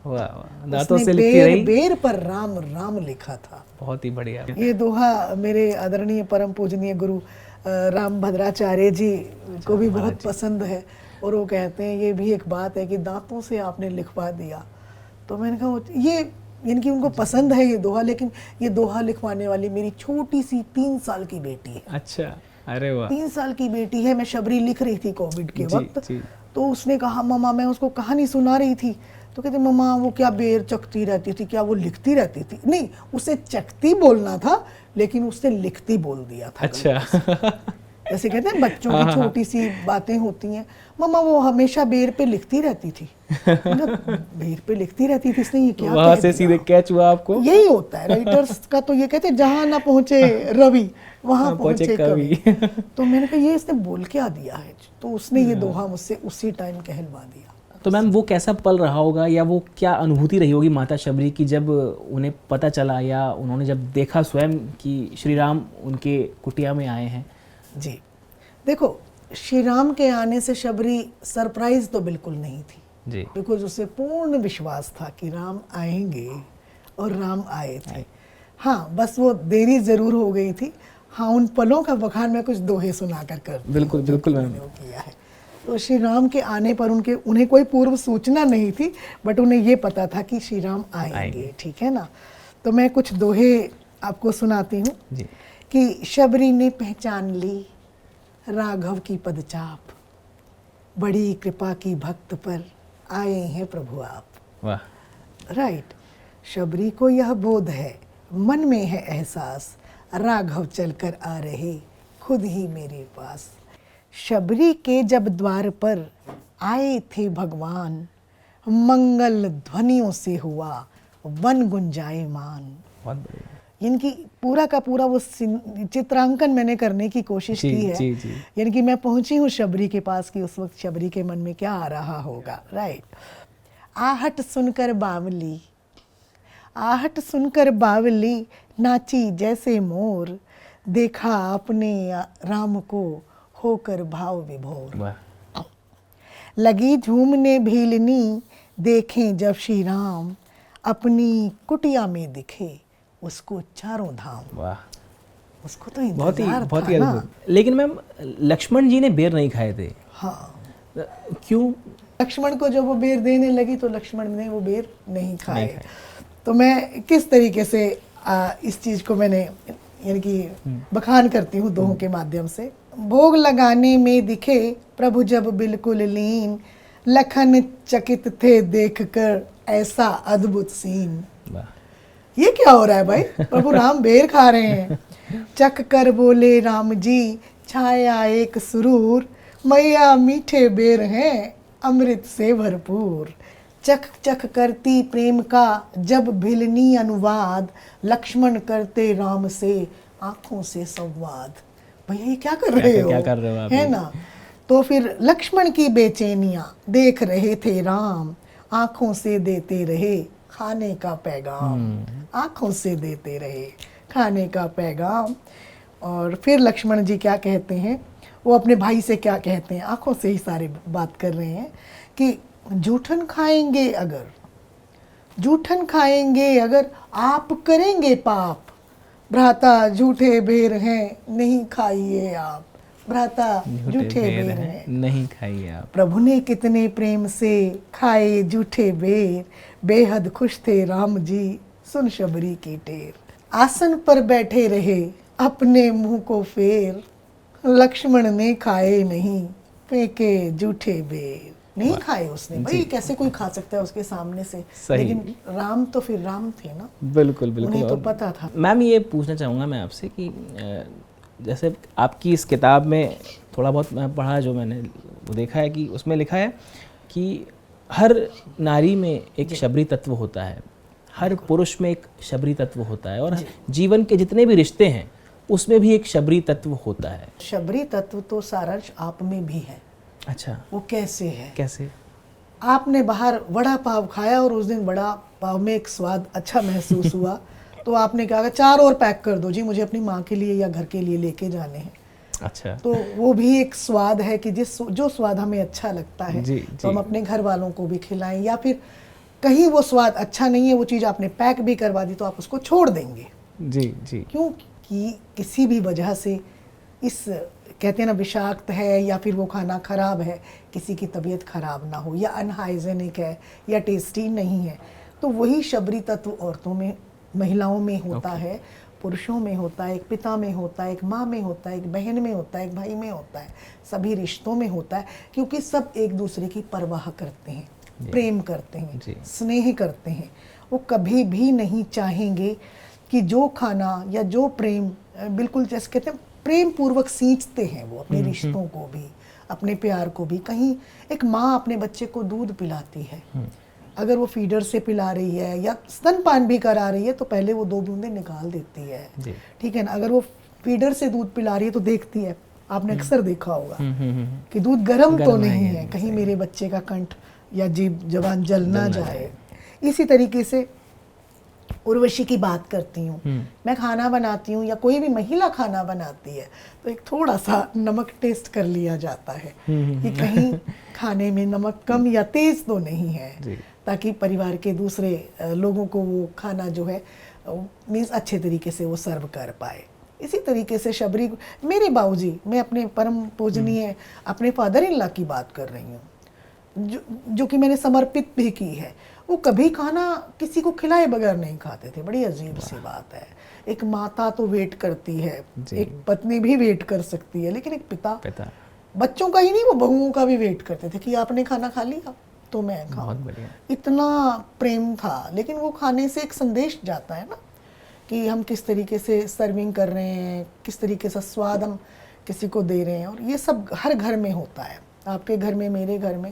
[SPEAKER 2] वाह वाह, दांतों से लिखती रही,
[SPEAKER 1] बेर पर राम राम लिखा था।
[SPEAKER 2] बहुत ही बढ़िया।
[SPEAKER 1] ये दोहा मेरे आदरणीय परम पूजनीय गुरु राम भद्राचार्य जी को भी बहुत पसंद है, और वो कहते हैं ये भी एक बात है कि दांतों से आपने लिखवा दिया। तो मैंने कहा ये यानी कि उनको पसंद है ये दोहा, लेकिन ये दोहा लिखवाने वाली मेरी छोटी सी 3 साल की बेटी है।
[SPEAKER 2] अच्छा, अरे वाह,
[SPEAKER 1] 3 साल की बेटी है। मैं शबरी लिख रही थी कोविड के वक्त, तो उसने कहा मम्मा, मैं उसको कहानी सुना रही थी, तो कहते मम्मा वो क्या बेर चखती रहती थी, क्या वो लिखती रहती थी? नहीं, उसे चखती बोलना था, लेकिन उससे लिखती बोल दिया था।
[SPEAKER 2] अच्छा
[SPEAKER 1] जैसे कहते हैं बच्चों की छोटी सी बातें होती हैं। मम्मा वो हमेशा बेर पे लिखती रहती थी। बेर पे लिखती रहती थी, इसने ये क्या
[SPEAKER 2] वहां से सीधे कैच हुआ आपको?
[SPEAKER 1] यही होता है राइटर्स का, तो ये कहते हैं जहां ना पहुंचे रवि वहां पहुंचे कवि। तो मैंने कहा ये इसने बोल क्या दिया है, तो उसने ये दोहा मुझसे उसी टाइम कहलवा दिया।
[SPEAKER 2] तो मैम वो कैसा पल रहा होगा, या वो क्या अनुभूति रही होगी माता शबरी की जब उन्हें पता चला, या उन्होंने जब देखा स्वयं कि श्री राम उनके कुटिया में आए हैं?
[SPEAKER 1] जी देखो, श्री राम के आने से शबरी सरप्राइज तो बिल्कुल नहीं थी
[SPEAKER 2] जी,
[SPEAKER 1] बिकॉज उसे पूर्ण विश्वास था कि राम आएंगे, और राम आए थे। हाँ, बस वो देरी जरूर हो गई थी। हाँ, उन पलों का बखान मैं कुछ दोहे सुनाकर कर
[SPEAKER 2] बिल्कुल बिल्कुल मैम
[SPEAKER 1] किया है। तो श्री राम के आने पर उन्हें कोई पूर्व सूचना नहीं थी, बट उन्हें ये पता था कि श्री राम आएंगे, ठीक है ना। तो मैं कुछ दोहे आपको सुनाती हूँ कि शबरी ने पहचान ली राघव की पदचाप, बड़ी कृपा की भक्त पर आए हैं प्रभु आप।
[SPEAKER 2] वाह,
[SPEAKER 1] राइट। शबरी को यह बोध है, मन में है एहसास, राघव चलकर आ रहे खुद ही मेरे पास। शबरी के जब द्वार पर आए थे भगवान, मंगल ध्वनियों से हुआ वन गुंजायमान।
[SPEAKER 2] बहुत बढ़िया।
[SPEAKER 1] इनकी पूरा का पूरा वो चित्रांकन मैंने करने की कोशिश
[SPEAKER 2] जी,
[SPEAKER 1] की है।
[SPEAKER 2] जी, जी।
[SPEAKER 1] यानी कि मैं पहुंची हूँ शबरी के पास कि उस वक्त शबरी के मन में क्या आ रहा होगा। राइट। आहट सुनकर बावली, आहट सुनकर बावली नाची जैसे मोर, देखा अपने राम को होकर भाव विभोर।
[SPEAKER 2] वाह।
[SPEAKER 1] लगी झूमने भीलनी, देखें जब श्री राम, अपनी कुटिया में दिखे उसको चारों धाम।
[SPEAKER 2] वाह,
[SPEAKER 1] उसको तो
[SPEAKER 2] बहुत ही
[SPEAKER 1] इंतजार था ना।
[SPEAKER 2] अद्भुत। लेकिन मैम लक्ष्मण जी ने बेर नहीं खाए थे,
[SPEAKER 1] हाँ,
[SPEAKER 2] क्यों?
[SPEAKER 1] लक्ष्मण को जब वो बेर देने लगी तो लक्ष्मण ने वो बेर नहीं खाए। तो मैं किस तरीके से इस चीज को मैंने यानी कि बखान करती हूँ दोहों के माध्यम से। भोग लगाने में दिखे प्रभु जब बिल्कुल लीन, लखन चकित थे देखकर ऐसा अद्भुत सीन।
[SPEAKER 2] वाह।
[SPEAKER 1] ये क्या हो रहा है भाई? प्रभु राम बेर खा रहे हैं। चख कर बोले राम जी, छाया एक सुरूर, मैया मीठे बेर हैं अमृत से भरपूर। चख चख करती प्रेम का जब भिलनी अनुवाद, लक्ष्मण करते राम से आंखों से संवाद। भैया ये क्या कर रहे हो?
[SPEAKER 2] क्या कर रहे हो आप?
[SPEAKER 1] है ना। तो फिर लक्ष्मण की बेचैनियां देख रहे थे राम, आंखों से देते रहे खाने का पैगाम। आंखों से देते रहे खाने का पैगाम। और फिर लक्ष्मण जी क्या कहते हैं, वो अपने भाई से क्या कहते हैं, आंखों से ही सारे बात कर रहे हैं कि जूठन खाएंगे अगर, जूठन खाएंगे अगर आप करेंगे पाप, भ्राता झूठे बेर हैं नहीं खाइए आप। भ्राता झूठे बेर हैं
[SPEAKER 2] नहीं खाइए आप।
[SPEAKER 1] प्रभु ने कितने प्रेम से खाए झूठे बेर, बेहद खुश थे राम जी सुन शबरी की टेर। आसन पर बैठे रहे अपने मुंह को फेर, लक्ष्मण ने खाए नहीं फेंके झूठे बेर। नहीं खाए उसने। भाई कैसे कोई खा सकता है उसके सामने से?
[SPEAKER 2] सही।
[SPEAKER 1] लेकिन राम तो फिर राम थे ना।
[SPEAKER 2] बिल्कुल बिल्कुल।
[SPEAKER 1] उन्हें तो
[SPEAKER 2] और
[SPEAKER 1] पता था।
[SPEAKER 2] मैम ये पूछना चाहूँगा मैं आपसे कि जैसे आपकी इस किताब में थोड़ा बहुत मैं पढ़ा, जो मैंने वो देखा है कि उसमें लिखा है कि हर नारी में एक शबरी तत्व होता है, हर पुरुष में एक शबरी तत्व होता है, और जीवन के जितने भी रिश्ते हैं उसमें भी एक शबरी तत्व होता है।
[SPEAKER 1] शबरी तत्व तो सारांश आप में भी है।
[SPEAKER 2] अच्छा,
[SPEAKER 1] वो कैसे है?
[SPEAKER 2] कैसे?
[SPEAKER 1] आपने बाहर वड़ा पाव खाया और उस दिन वड़ा पाव में एक स्वाद अच्छा महसूस हुआ तो आपने कहा 4 और पैक कर दो जी, मुझे अपनी माँ के लिए या घर के लिए लेके जाने हैं।
[SPEAKER 2] अच्छा।
[SPEAKER 1] तो वो भी एक स्वाद है कि जो स्वाद हमें अच्छा लगता है
[SPEAKER 2] जी,
[SPEAKER 1] तो हम अपने घर वालों को भी खिलाएं, या फिर कहीं वो स्वाद अच्छा नहीं है, वो चीज़ आपने पैक भी करवा दी तो आप उसको छोड़ देंगे।
[SPEAKER 2] जी जी।
[SPEAKER 1] क्योंकि किसी भी वजह से इस कहते हैं ना विषाक्त है या फिर वो खाना खराब है, किसी की तबीयत खराब ना हो, या अनहाइजेनिक है या टेस्टी नहीं है, तो वही शबरी तत्व औरतों में, महिलाओं में होता है, पुरुषों में होता है, एक पिता में होता है, एक माँ में होता है, एक बहन में होता है, एक भाई में होता है, सभी रिश्तों में होता है, क्योंकि सब एक दूसरे की परवाह करते हैं, प्रेम करते हैं, स्नेह करते हैं। वो कभी भी नहीं चाहेंगे कि जो खाना या जो प्रेम, बिल्कुल जैसे कहते हैं प्रेम पूर्वक सींचते हैं वो अपने रिश्तों को भी, अपने प्यार को भी। कहीं एक माँ अपने बच्चे को दूध पिलाती है, अगर वो फीडर से पिला रही है या स्तनपान भी करा रही है तो पहले वो 2 बूंदें निकाल देती है, ठीक है ना। अगर वो फीडर से दूध पिला रही है तो देखती है, आपने अक्सर देखा होगा कि दूध गर्म तो नहीं है, कहीं मेरे बच्चे का कंठ या जीभ जबान जल ना जाए। इसी तरीके से उर्वशी की बात करती हूँ, मैं खाना बनाती हूँ या कोई भी महिला खाना बनाती है तो एक थोड़ा सा नमक टेस्ट कर लिया जाता है कि कहीं खाने में नमक कम या तेज तो नहीं है, ताकि परिवार के दूसरे लोगों को वो खाना जो है मीन्स अच्छे तरीके से वो सर्व कर पाए। इसी तरीके से शबरी, मेरे बाबूजी, मैं अपने परम पूजनीय अपने फादर इन लॉ की बात कर रही हूँ, जो कि मैंने समर्पित भी की है, वो कभी खाना किसी को खिलाए बगैर नहीं खाते थे। बड़ी अजीब सी बात है। एक माता तो वेट करती है, एक पत्नी भी वेट कर सकती है, लेकिन एक पिता बच्चों का ही नहीं, वो बहुओं का भी वेट करते थे कि आपने खाना खा लिया तो मैं खाऊं। इतना प्रेम था। लेकिन वो खाने से एक संदेश जाता है ना कि हम किस तरीके से सर्विंग कर रहे हैं, किस तरीके से स्वाद हम किसी को दे रहे हैं, और ये सब हर घर में होता है, आपके घर में, मेरे घर में,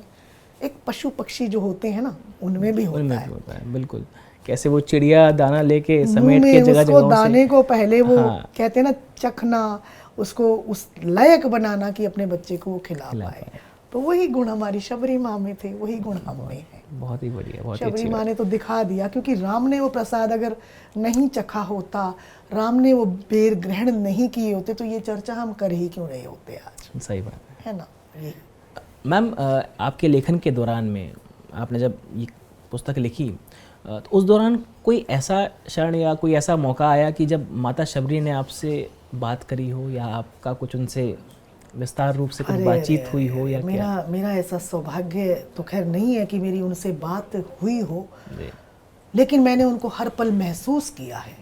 [SPEAKER 1] एक पशु पक्षी जो होते हैं ना, उनमें भी होता
[SPEAKER 2] उनमें
[SPEAKER 1] है।
[SPEAKER 2] भी होता है, बिल्कुल। कैसे वो चिड़िया दाना लेके
[SPEAKER 1] मुंह
[SPEAKER 2] समेट के
[SPEAKER 1] में
[SPEAKER 2] जगह
[SPEAKER 1] उसको
[SPEAKER 2] जगहों
[SPEAKER 1] दाने
[SPEAKER 2] से,
[SPEAKER 1] को पहले वो
[SPEAKER 2] हाँ,
[SPEAKER 1] कहते हैं ना चखना, उसको उस लायक बनाना कि अपने बच्चे को वो खिला
[SPEAKER 2] खिला
[SPEAKER 1] पाए।
[SPEAKER 2] पाए।
[SPEAKER 1] तो वही गुण हमारी शबरी माँ में थे, वही गुण हम में है।
[SPEAKER 2] बहुत ही बढ़िया, बहुत ही
[SPEAKER 1] शबरी
[SPEAKER 2] अच्छी
[SPEAKER 1] माँ
[SPEAKER 2] बात।
[SPEAKER 1] ने तो दिखा दिया, क्योंकि राम ने वो प्रसाद अगर नहीं चखा होता, राम ने वो बेर ग्रहण नहीं किए होते, तो ये चर्चा हम कर ही क्यों रहे होते आज,
[SPEAKER 2] सही बात है।
[SPEAKER 1] है ना। ये
[SPEAKER 2] मैम, आपके लेखन के दौरान में आपने जब ये पुस्तक लिखी, तो उस दौरान कोई ऐसा क्षण या कोई ऐसा मौका आया कि जब माता शबरी ने आपसे बात करी हो, या आपका कुछ उनसे विस्तार रूप से कुछ बातचीत हुई हो, या क्या?
[SPEAKER 1] मेरा ऐसा सौभाग्य तो खैर नहीं है कि मेरी उनसे बात हुई हो,
[SPEAKER 2] जी,
[SPEAKER 1] लेकिन मैंने उनको हर पल महसूस किया है,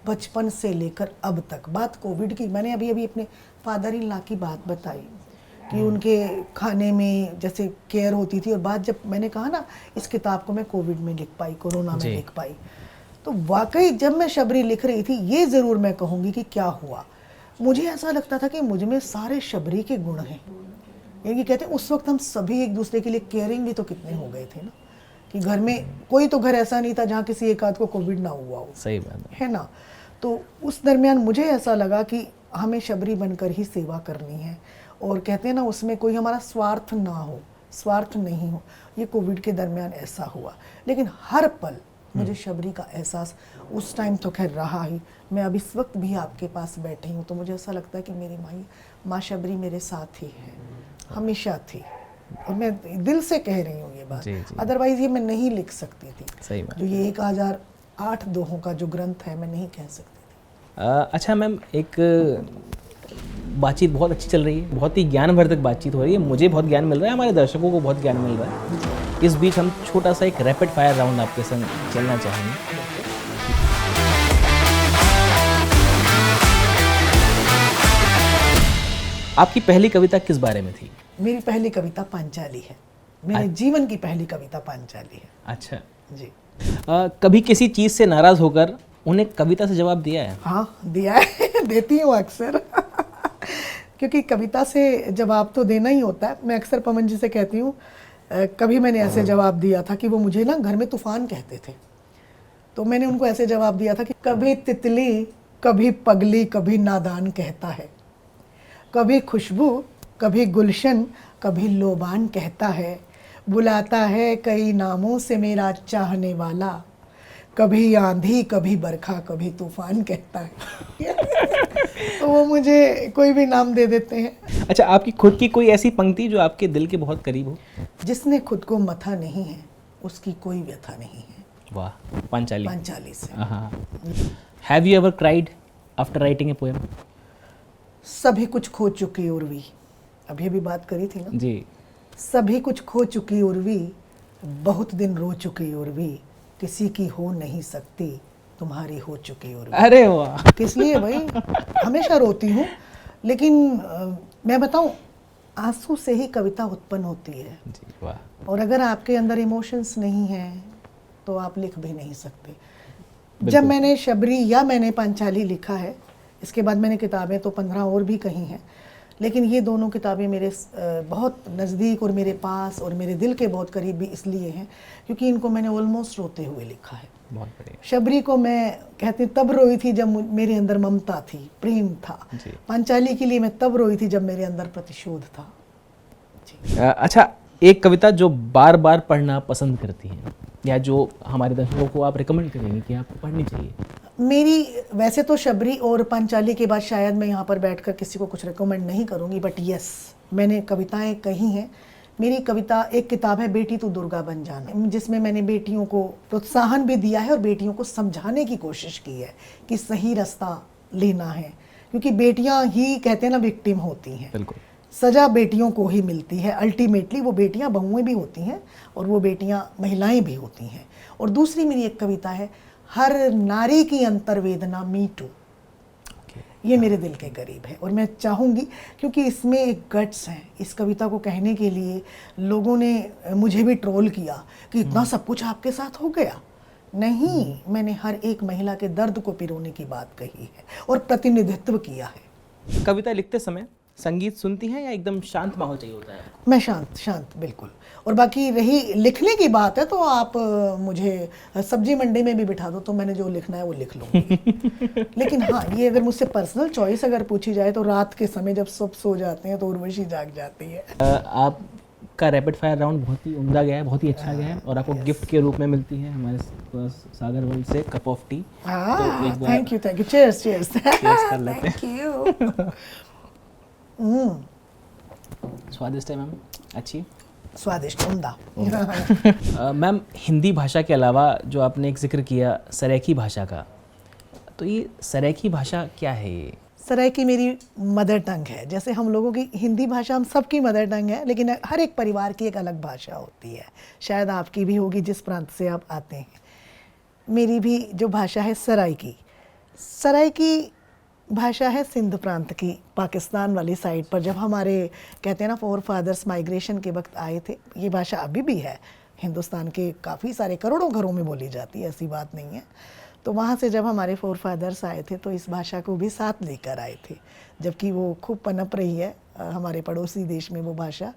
[SPEAKER 1] बचपन से लेकर अब तक। बात कोविड की, मैंने अभी अभी अपने फादर इन लॉ की बात बताई कि उनके खाने में जैसे केयर होती थी, और बात जब मैंने कहा ना इस किताब को मैं कोविड में लिख पाई, कोरोना में
[SPEAKER 2] जी।
[SPEAKER 1] लिख पाई, तो वाकई जब मैं शबरी लिख रही थी, ये ज़रूर मैं कहूँगी कि क्या हुआ, मुझे ऐसा लगता था कि मुझ में सारे शबरी के गुण हैं। यानी कि कहते हैं उस वक्त हम सभी एक दूसरे के लिए केयरिंग भी तो कितने हो गए थे ना, कि घर में कोई तो घर ऐसा नहीं था जहाँ किसी एक आध को कोविड ना हुआ हो,
[SPEAKER 2] सही बात
[SPEAKER 1] है ना। तो उस दरमियान मुझे ऐसा लगा कि हमें शबरी बनकर ही सेवा करनी है, और कहते हैं ना उसमें कोई हमारा स्वार्थ ना हो, स्वार्थ नहीं हो। ये कोविड के दरमियान ऐसा हुआ, लेकिन हर पल मुझे शबरी का एहसास उस टाइम तो खैर रहा ही। मैं अब इस वक्त भी आपके पास बैठी हूँ तो मुझे ऐसा लगता है कि मेरी माँ शबरी मेरे साथ ही है, हमेशा थी, और मैं दिल से कह रही हूँ ये बात।
[SPEAKER 2] जी, जी।
[SPEAKER 1] अदरवाइज ये मैं नहीं लिख सकती थी,
[SPEAKER 2] सही बात।
[SPEAKER 1] जो ये 1008 दोहों का जो ग्रंथ है, मैं नहीं कह सकती थी।
[SPEAKER 2] अच्छा मैम, एक बातचीत बहुत अच्छी चल रही है, बहुत ही ज्ञानवर्धक बातचीत हो रही है, मुझे बहुत ज्ञान मिल रहा है, हमारे दर्शकों को बहुत ज्ञान मिल रहा है। इस बीच हम छोटा सा एक रैपिड फायर राउंड आपके संग चलना चाहेंगे। आपकी पहली कविता किस बारे में थी?
[SPEAKER 1] मेरी पहली कविता पांचाली है, मेरे जीवन की पहली कविता पांचाली है।
[SPEAKER 2] अच्छा
[SPEAKER 1] जी
[SPEAKER 2] कभी किसी चीज़ से नाराज़ होकर उन्हें कविता से जवाब दिया है?
[SPEAKER 1] हाँ, दिया है देती हूँ अक्सर क्योंकि कविता से जवाब तो देना ही होता है। मैं अक्सर पवन जी से कहती हूँ, कभी मैंने ऐसे जवाब दिया था कि वो मुझे ना घर में तूफान कहते थे, तो मैंने उनको ऐसे जवाब दिया था कि कभी तितली, कभी पगली, कभी नादान कहता है, कभी खुशबू, कभी गुलशन, कभी लोबान कहता है, बुलाता है कई नामों से मेरा चाहने वाला, कभी आंधी, कभी बरखा, कभी तूफान कहता है तो वो मुझे कोई भी नाम दे देते हैं।
[SPEAKER 2] अच्छा, आपकी खुद की कोई ऐसी पंक्ति जो आपके दिल के बहुत करीब हो?
[SPEAKER 1] जिसने खुद को मथा नहीं है उसकी कोई व्यथा नहीं है।
[SPEAKER 2] वाह, पांचाली।
[SPEAKER 1] पांचाली से।
[SPEAKER 2] हाँ। Have you ever cried after writing a poem?
[SPEAKER 1] सभी कुछ खो चुकी उर्वी, अभी अभी बात करी थी ना
[SPEAKER 2] जी।
[SPEAKER 1] सभी कुछ खो चुकी उर्वी, बहुत दिन रो चुकी उर्वी, किसी की हो नहीं सकती तुम्हारी हो चुकी उर्वी।
[SPEAKER 2] अरे वाह।
[SPEAKER 1] किस लिए भाई, हमेशा रोती हूँ, लेकिन मैं बताऊँ आंसू से ही कविता उत्पन्न होती है।
[SPEAKER 2] जी वाह।
[SPEAKER 1] और अगर आपके अंदर इमोशंस नहीं हैं तो आप लिख भी नहीं सकते। जब मैंने शबरी या मैंने पांचाली लिखा है, इसके बाद मैंने किताबें तो 15 और भी कही हैं, लेकिन ये दोनों किताबें मेरे बहुत नज़दीक और मेरे पास और मेरे दिल के बहुत करीब भी इसलिए हैं क्योंकि इनको मैंने ऑलमोस्ट रोते हुए लिखा है।
[SPEAKER 2] बहुत बढ़िया।
[SPEAKER 1] शबरी को मैं कहती तब रोई थी जब मेरे अंदर ममता थी, प्रेम था।
[SPEAKER 2] जी।
[SPEAKER 1] पांचाली के लिए मैं तब रोई थी जब मेरे अंदर प्रतिशोध था। जी।
[SPEAKER 2] अच्छा, एक कविता जो बार बार पढ़ना पसंद करती हैं या जो हमारे दर्शकों को आप रिकमेंड करेंगे कि आपको पढ़नी चाहिए?
[SPEAKER 1] मेरी वैसे तो शबरी और पांचाली के बाद शायद मैं यहाँ पर बैठकर किसी को कुछ रिकमेंड नहीं करूँगी, बट यस मैंने कविताएं कही हैं। मेरी कविता एक किताब है बेटी तू दुर्गा बन जाना, जिसमें मैंने बेटियों को प्रोत्साहन भी दिया है और बेटियों को समझाने की कोशिश की है कि सही रास्ता लेना है, क्योंकि बेटियां ही कहते हैं ना विक्टिम होती हैं।
[SPEAKER 2] बिल्कुल।
[SPEAKER 1] सजा बेटियों को ही मिलती है, अल्टीमेटली वो बेटियां बहुएं भी होती हैं और वो बेटियां महिलाएं भी होती हैं। और दूसरी मेरी एक कविता है हर नारी की अंतर्वेदना मी टू, ये मेरे दिल के करीब है और मैं चाहूँगी, क्योंकि इसमें एक गट्स है। इस कविता को कहने के लिए लोगों ने मुझे भी ट्रोल किया कि इतना सब कुछ आपके साथ हो गया। नहीं, मैंने हर एक महिला के दर्द को पिरोने की बात कही है और प्रतिनिधित्व किया है।
[SPEAKER 2] कविता लिखते समय संगीत सुनती हैं या एकदम शांत माहौल चाहिए होता है आपको?
[SPEAKER 1] मैं शांत शांत बिल्कुल। और बाकी रही लिखने की बात है तो आप मुझे सब्जी मंडी में भी बिठा दो तो मैंने जो लिखना है वो लिख लूँगी। लेकिन हाँ, ये अगर मुझसे पर्सनल चॉइस अगर पूछी जाए तो रात के समय जब सब सो जाते हैं तो उर्वशी जाग जाती है।
[SPEAKER 2] आपका रैपिड फायर राउंड बहुत ही उम्दा गया है, बहुत ही अच्छा गया है और आपको गिफ्ट के रूप में मिलती है हमारे सागर वर्ल्ड से कप ऑफ टी। तो एक बार
[SPEAKER 1] thank you cheers cheers
[SPEAKER 2] cheers कर लेते हैं।
[SPEAKER 1] Thank you.
[SPEAKER 2] स्वादिष्ट है मैम, अच्छी।
[SPEAKER 1] स्वादिष्ट उम्दा।
[SPEAKER 2] मैम, हिंदी भाषा के अलावा जो आपने एक जिक्र किया सराइकी भाषा का, तो ये सराइकी भाषा क्या है ये?
[SPEAKER 1] सराइकी मेरी मदर टंग है। जैसे हम लोगों की हिंदी भाषा हम सबकी मदर टंग है, लेकिन हर एक परिवार की एक अलग भाषा होती है। शायद आपकी भी होगी जिस प्रांत से आप आते हैं। मेरी भी जो भाषा है सराइकी। सराइकी भाषा है सिंध प्रांत की, पाकिस्तान वाली साइड पर। जब हमारे कहते हैं ना फोर फादर्स माइग्रेशन के वक्त आए थे, ये भाषा अभी भी है हिंदुस्तान के काफ़ी सारे करोड़ों घरों में बोली जाती है, ऐसी बात नहीं है। तो वहाँ से जब हमारे फोर फादर्स आए थे तो इस भाषा को भी साथ लेकर आए थे, जबकि वो खूब पनप रही है हमारे पड़ोसी देश में। वो भाषा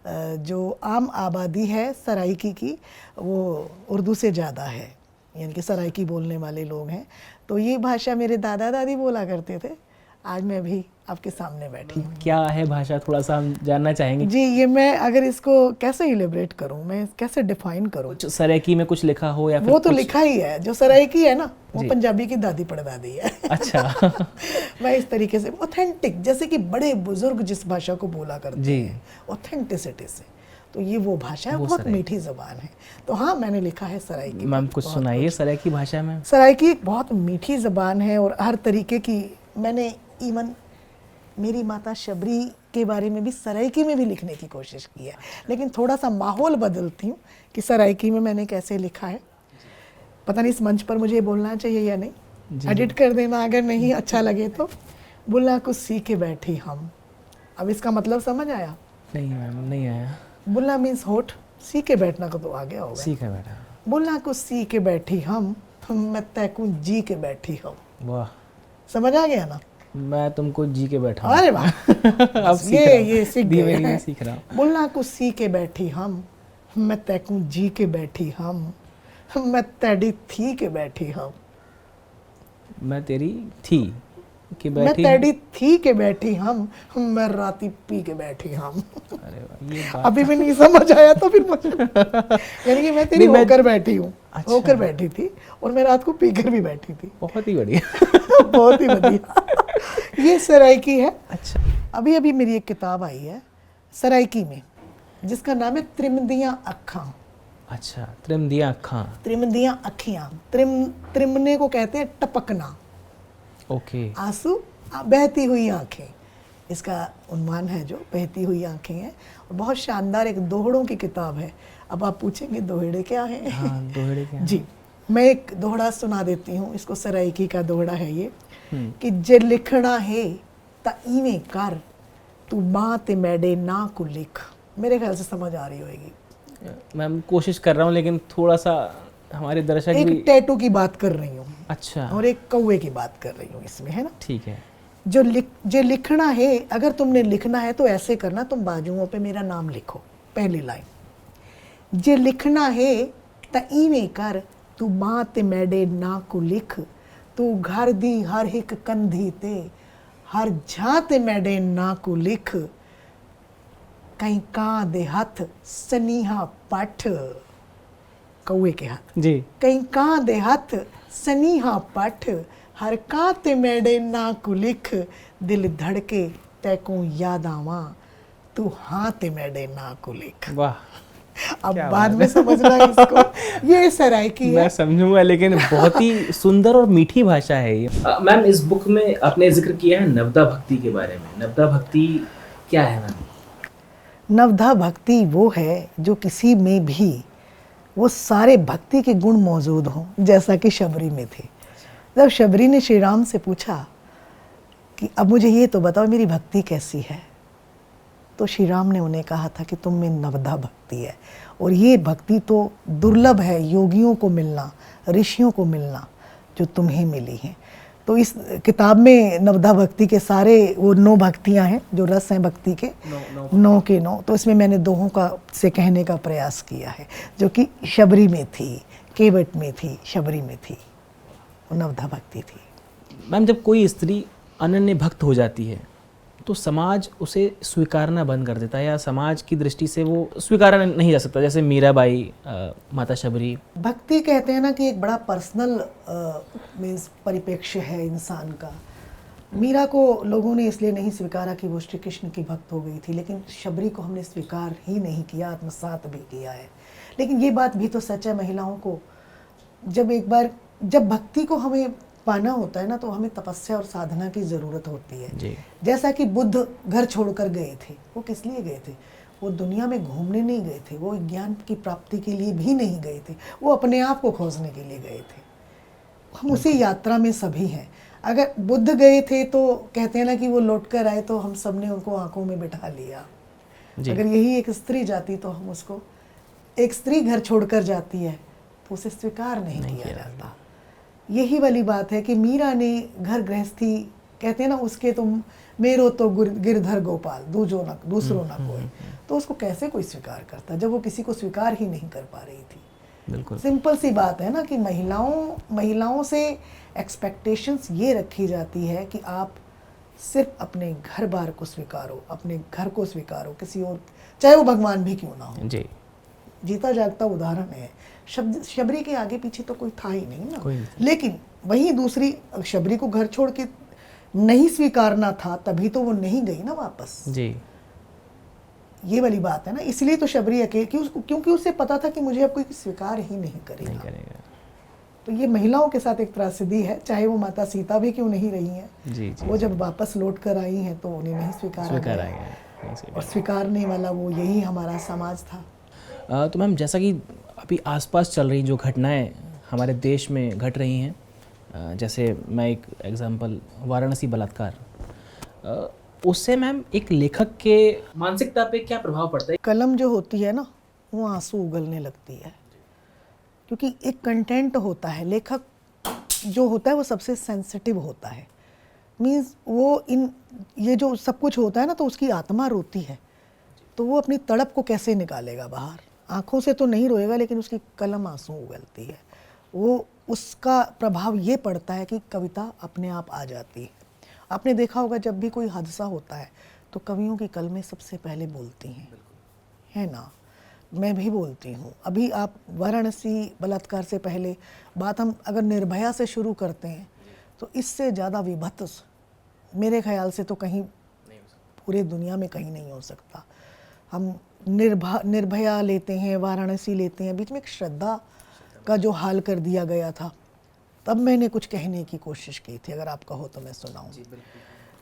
[SPEAKER 1] जो आम आबादी है सराइकी की, वो उर्दू से ज़्यादा है, यानी कि सराइकी बोलने वाले लोग हैं। तो ये भाषा मेरे दादा दादी बोला करते थे। आज मैं भी आपके सामने बैठी हूँ।
[SPEAKER 2] क्या है भाषा, थोड़ा सा हम जानना चाहेंगे।
[SPEAKER 1] जी, ये मैं अगर इसको कैसे इलेबरेट करूँ, मैं कैसे डिफाइन करूँ?
[SPEAKER 2] कुछ सराइकी में कुछ लिखा हो या फिर
[SPEAKER 1] वो तो
[SPEAKER 2] कुछ...
[SPEAKER 1] लिखा ही है। जो सराइकी है ना, वो
[SPEAKER 2] जी।
[SPEAKER 1] पंजाबी की दादी पड़दादी है।
[SPEAKER 2] अच्छा।
[SPEAKER 1] मैं इस तरीके से ऑथेंटिक, जैसे कि बड़े बुजुर्ग जिस भाषा को बोला करते
[SPEAKER 2] जी।
[SPEAKER 1] हैं ऑथेंटिसिटी से, तो ये वो भाषा है,
[SPEAKER 2] वो
[SPEAKER 1] बहुत
[SPEAKER 2] सराइकी।
[SPEAKER 1] मीठी ज़बान है। तो हाँ, मैंने लिखा है सराइकी।
[SPEAKER 2] मैम कुछ सुनाइए सराइकी भाषा में।
[SPEAKER 1] सराइकी एक बहुत मीठी ज़बान है और हर तरीके की। मैंने इवन मेरी माता शबरी के बारे में भी सराइकी में भी लिखने की कोशिश की है, लेकिन थोड़ा सा माहौल बदलती हूँ कि सराइकी में मैंने कैसे लिखा है। पता नहीं इस मंच पर मुझे बोलना चाहिए या नहीं, एडिट कर देना अगर नहीं अच्छा लगे तो। बुल्ला कुछ सीखे बैठी हम। अब इसका मतलब समझ आया?
[SPEAKER 2] नहीं मैम, नहीं आया।
[SPEAKER 1] बुल्ला मीन्स होठ, सी के बैठना को तो आ गया होगा।
[SPEAKER 2] सीखा बेटा।
[SPEAKER 1] बुल्ला कुछ सी के बैठी हम, मैं तैकूं जी के बैठी हूँ।
[SPEAKER 2] वाह,
[SPEAKER 1] समझ आ गया ना?
[SPEAKER 2] मैं तुमको जी के बैठा हूँ।
[SPEAKER 1] अरे वाह।
[SPEAKER 2] अब
[SPEAKER 1] ये सीख
[SPEAKER 2] धीमे
[SPEAKER 1] गए
[SPEAKER 2] धीमे
[SPEAKER 1] हैं।
[SPEAKER 2] सीख रहा हूँ।
[SPEAKER 1] बुल्ला कुछ सी के बैठी हम, मैं तैकूं जी के बैठी हम, मैं तैडी थी के बैठी हम।
[SPEAKER 2] मैं तेरी थी कि
[SPEAKER 1] मैं
[SPEAKER 2] बैठी।
[SPEAKER 1] तैडी थी के बैठी हम, मैं राती पी के बैठी हम।
[SPEAKER 2] अरे वाह, ये बात
[SPEAKER 1] अभी भी नहीं समझ आया तो फिर मुझे यानी कि मैं तेरी
[SPEAKER 2] नहीं, मैं-
[SPEAKER 1] होकर बैठी हूँ।
[SPEAKER 2] अच्छा।
[SPEAKER 1] होकर बैठी थी और मैं रात को पीकर भी बैठी थी।
[SPEAKER 2] बहुत ही बढ़िया।
[SPEAKER 1] बहुत ही बढ़िया। ये सराइकी है।
[SPEAKER 2] अच्छा।
[SPEAKER 1] अभी अभी मेरी एक किताब आई है सराइकी में, जिसका नाम है त्रिमदियाँ अखां।
[SPEAKER 2] अच्छा, त्रिमदियाँ अखां।
[SPEAKER 1] त्रिमदियाँ अखियाँ। त्रिमने को कहते हैं टपकना,
[SPEAKER 2] ओके।
[SPEAKER 1] आंसू, बहती हुई आंखें, इसका उन्वान है जो बहती हुई आंखें हैं। और बहुत शानदार एक दोहड़ों की किताब है। अब आप पूछेंगे दोहड़े क्या है?
[SPEAKER 2] हाँ, दोहड़े क्या हैं?
[SPEAKER 1] जी, मैं एक दोहड़ा सुना देती हूँ। इसको सराइकी का दोहड़ा है ये, कि जे लिखना है ता इवें कर, तू बात मैडे ना को लिख। मेरे ख्याल से समझ आ रही होगी।
[SPEAKER 2] मैम कोशिश कर रहा हूँ, लेकिन थोड़ा सा हमारे दर्शक
[SPEAKER 1] एक
[SPEAKER 2] भी...
[SPEAKER 1] टैटू की बात कर रही हूँ
[SPEAKER 2] अच्छा,
[SPEAKER 1] और एक कौवे की बात कर रही हूँ इसमें, है ना?
[SPEAKER 2] ठीक है।
[SPEAKER 1] जे लिखना है, अगर तुमने लिखना है तो ऐसे करना, तुम बाजुओं पे मेरा नाम लिखो। पहली लाइन, जे लिखना है ता इवें कर, तू बात मैडे ना को लिख, तू घर दी हर हिक कंधी ते, हर झात मैडे ना को लिख, कहीं कां दे हथ सनीहा पठ। कौवे के हाथ।
[SPEAKER 2] जी।
[SPEAKER 1] कहीं कां दे हथ सनीहा पठ, हर कां ते मैडे ना को लिख, दिल धड़के तैको याद आवा, तू हाँ ते मैडे ना को लिख।
[SPEAKER 2] वाह,
[SPEAKER 1] अब
[SPEAKER 2] क्या
[SPEAKER 1] बाद
[SPEAKER 2] बात
[SPEAKER 1] में समझना इसको। ये सराइकी है।
[SPEAKER 2] मैं समझूंगा, लेकिन बहुत ही सुंदर और मीठी भाषा है ये। मैम, इस बुक में आपने जिक्र किया है नवदा भक्ति के बारे में। नवदा भक्ति क्या है मैम?
[SPEAKER 1] नवधा भक्ति वो है जो किसी में भी वो सारे भक्ति के गुण मौजूद हों, जैसा कि शबरी में थे। जब शबरी ने श्री राम से पूछा कि अब मुझे ये तो बताओ मेरी भक्ति कैसी है, तो श्री राम ने उन्हें कहा था कि तुम में नवधा भक्ति है। और ये भक्ति तो दुर्लभ है योगियों को मिलना, ऋषियों को मिलना, जो तुम्हें मिली है। तो इस किताब में नवधा भक्ति के सारे वो 9 भक्तियां हैं जो रस हैं भक्ति के, 9 के 9। तो इसमें मैंने दोहों का से कहने का प्रयास किया है, जो कि शबरी में थी, केवट में थी, शबरी में थी, वो नवधा भक्ति थी।
[SPEAKER 2] मैम, जब कोई स्त्री अनन्य भक्त हो जाती है तो समाज उसे स्वीकारना बंद कर देता है, या समाज की दृष्टि से वो स्वीकारा नहीं जा सकता, जैसे मीराबाई, माता शबरी।
[SPEAKER 1] भक्ति कहते हैं ना कि एक बड़ा पर्सनल मीन्स परिप्रेक्ष्य है इंसान का। मीरा को लोगों ने इसलिए नहीं स्वीकारा कि वो श्री कृष्ण की भक्त हो गई थी, लेकिन शबरी को हमने स्वीकार ही नहीं किया, आत्मसात भी किया है। लेकिन ये बात भी तो सच है, महिलाओं को जब भक्ति को हमें पाना होता है ना, तो हमें तपस्या और साधना की ज़रूरत होती है
[SPEAKER 2] जी।
[SPEAKER 1] जैसा कि बुद्ध घर छोड़कर गए थे, वो किस लिए गए थे? वो दुनिया में घूमने नहीं गए थे, वो ज्ञान की प्राप्ति के लिए भी नहीं गए थे, वो अपने आप को खोजने के लिए गए थे। हम उसी यात्रा में सभी हैं। अगर बुद्ध गए थे तो कहते हैं ना कि वो लौट कर आए तो हम सब ने उनको आंखों में बिठा लिया। अगर यही एक स्त्री जाती तो हम उसको, एक स्त्री घर छोड़कर जाती है तो उसे स्वीकार नहीं किया जाता। यही वाली बात है कि मीरा ने घर गृहस्थी, कहते हैं ना उसके तुम मेरो तो गिरधर गोपाल दूसरो ना कोई, तो उसको कैसे कोई स्वीकार करता जब वो किसी को स्वीकार ही नहीं कर पा रही थी।
[SPEAKER 2] बिल्कुल
[SPEAKER 1] सिंपल सी बात है ना कि महिलाओं से एक्सपेक्टेशंस ये रखी जाती है कि आप सिर्फ अपने घर बार को स्वीकारो, अपने घर को स्वीकारो, किसी और, चाहे वो भगवान भी क्यों ना हो।
[SPEAKER 2] जी।
[SPEAKER 1] जीता जागता उदाहरण है। शबरी के आगे पीछे तो कोई था ही नहीं ना। लेकिन वहीं दूसरी, शबरी को घर छोड़ के नहीं स्वीकारना था, तभी तो वो नहीं गई ना वापस।
[SPEAKER 2] जी।
[SPEAKER 1] ये वाली बात है ना। इसलिए तो शबरी अकेले, क्योंकि उसे पता था कि मुझे अब कोई स्वीकार ही नहीं करेगा। तो ये महिलाओं के साथ एक त्रासदी है, चाहे वो माता सीता भी क्यों नहीं रही हैं।
[SPEAKER 2] जी।
[SPEAKER 1] वो जब वापस लौट कर आई हैं तो उन्हें नहीं स्वीकारा गया। और स्वीकारने वाला वो यही हमारा समाज था।
[SPEAKER 2] तो मैम, जैसा कि अभी आसपास चल रही जो घटनाएं हमारे देश में घट रही हैं, जैसे मैं एक एग्जांपल, वाराणसी बलात्कार, उससे मैम एक लेखक के मानसिकता पे क्या प्रभाव पड़ता है?
[SPEAKER 1] कलम जो होती है ना, वो आंसू उगलने लगती है, क्योंकि एक कंटेंट होता है। लेखक जो होता है वो सबसे सेंसिटिव होता है। मीन्स वो ये जो सब कुछ होता है ना, तो उसकी आत्मा रोती है, तो वो अपनी तड़प को कैसे निकालेगा बाहर? आँखों से तो नहीं रोएगा, लेकिन उसकी कलम आंसू उगलती है। वो उसका प्रभाव ये पड़ता है कि कविता अपने आप आ जाती है। आपने देखा होगा जब भी कोई हादसा होता है तो कवियों की कलमें सबसे पहले बोलती हैं, है ना। मैं भी बोलती हूँ। अभी आप वाराणसी बलात्कार से पहले बात हम अगर निर्भया से शुरू करते हैं तो इससे ज़्यादा विभत्स मेरे ख्याल से तो कहीं पूरे दुनिया में कहीं नहीं हो सकता। हम निर्भया लेते हैं, वाराणसी लेते हैं, बीच में एक श्रद्धा का जो हाल कर दिया गया था, तब मैंने कुछ कहने की कोशिश की थी, अगर आप कहो तो मैं सुनाऊं।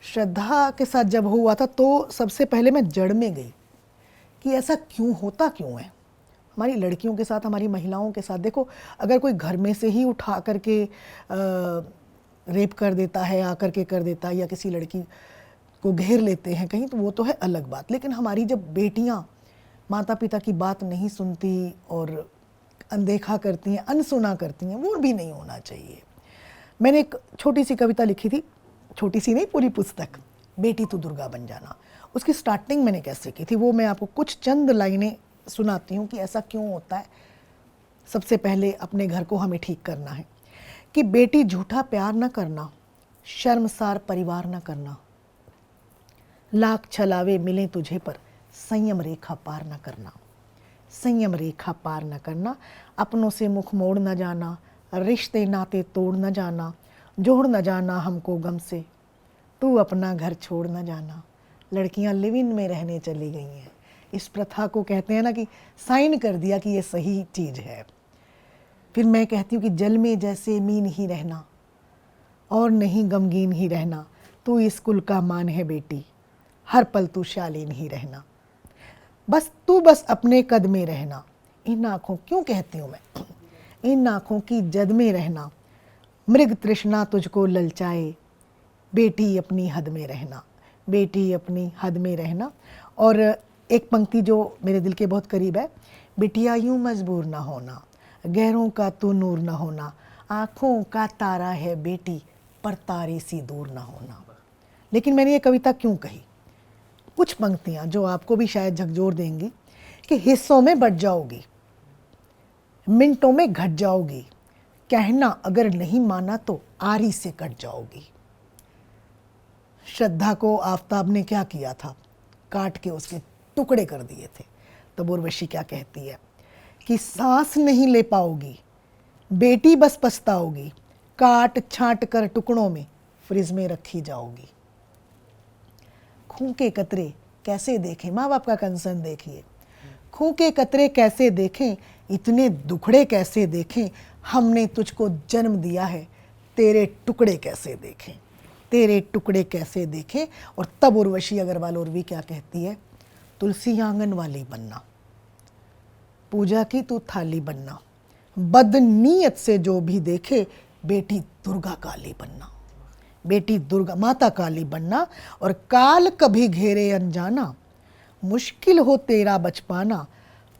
[SPEAKER 1] श्रद्धा के साथ जब हुआ था तो सबसे पहले मैं जड़ में गई कि ऐसा क्यों होता क्यों है हमारी लड़कियों के साथ, हमारी महिलाओं के साथ। देखो, अगर कोई घर में से ही उठा करके रेप कर देता है, आकर के कर देता है, या किसी लड़की को घेर लेते हैं कहीं, तो वो तो है अलग बात। लेकिन हमारी जब बेटियां माता पिता की बात नहीं सुनती और अनदेखा करती हैं, अनसुना करती हैं, वो भी नहीं होना चाहिए। मैंने एक छोटी सी कविता लिखी थी, छोटी सी नहीं, पूरी पुस्तक, बेटी तू दुर्गा बन जाना। उसकी स्टार्टिंग मैंने कैसे की थी वो मैं आपको कुछ चंद लाइनें सुनाती हूँ कि ऐसा क्यों होता है। सबसे पहले अपने घर को हमें ठीक करना है कि बेटी झूठा प्यार न करना, शर्मसार परिवार न करना, लाख छलावे मिले तुझे पर संयम रेखा पार न करना, संयम रेखा पार न करना, अपनों से मुख मोड़ न जाना, रिश्ते नाते तोड़ न जाना, जोड़ न जाना हमको गम से, तू अपना घर छोड़ न जाना। लड़कियां लिव इन में रहने चली गई हैं। इस प्रथा को कहते हैं ना कि साइन कर दिया कि ये सही चीज़ है। फिर मैं कहती हूँ कि जल में जैसे मीन ही रहना और नहीं गमगीन ही रहना, तू इस कुल का मान है बेटी, हर पल तू शालीन ही रहना, बस अपने कद में रहना। इन आँखों, क्यों कहती हूँ मैं, इन आँखों की जद में रहना, मृग तृष्णा तुझको ललचाए, बेटी अपनी हद में रहना, बेटी अपनी हद में रहना। और एक पंक्ति जो मेरे दिल के बहुत करीब है, बिटिया यूं मजबूर ना होना, गैरों का तू नूर ना होना, आँखों का तारा है बेटी, पर तारे सी दूर ना होना। लेकिन मैंने ये कविता क्यों कही? कुछ पंक्तियां जो आपको भी शायद झकझोर देंगी कि हिस्सों में बट जाओगी, मिनटों में घट जाओगी, कहना अगर नहीं माना तो आरी से कट जाओगी। श्रद्धा को आफताब ने क्या किया था? काट के उसके टुकड़े कर दिए थे। तब उर्वशी क्या कहती है कि सांस नहीं ले पाओगी, बेटी बस पछताओगी, काट छांट कर टुकड़ों में फ्रिज में रखी जाओगी। खूं के कतरे कैसे देखें, माँ बाप का कंसर्न देखिए। खूं के कतरे कैसे देखें, इतने दुखड़े कैसे देखें, हमने तुझको जन्म दिया है, तेरे टुकड़े कैसे देखें, तेरे टुकड़े कैसे देखें। और तब उर्वशी अग्रवाल उर्वी क्या कहती है? तुलसी आंगन वाली बनना, पूजा की तू थाली बनना, बदनीयत से जो भी देखे बेटी दुर्गा काली बनना, बेटी दुर्गा माता काली बनना। और काल कभी घेरे अनजाना, मुश्किल हो तेरा बच पाना,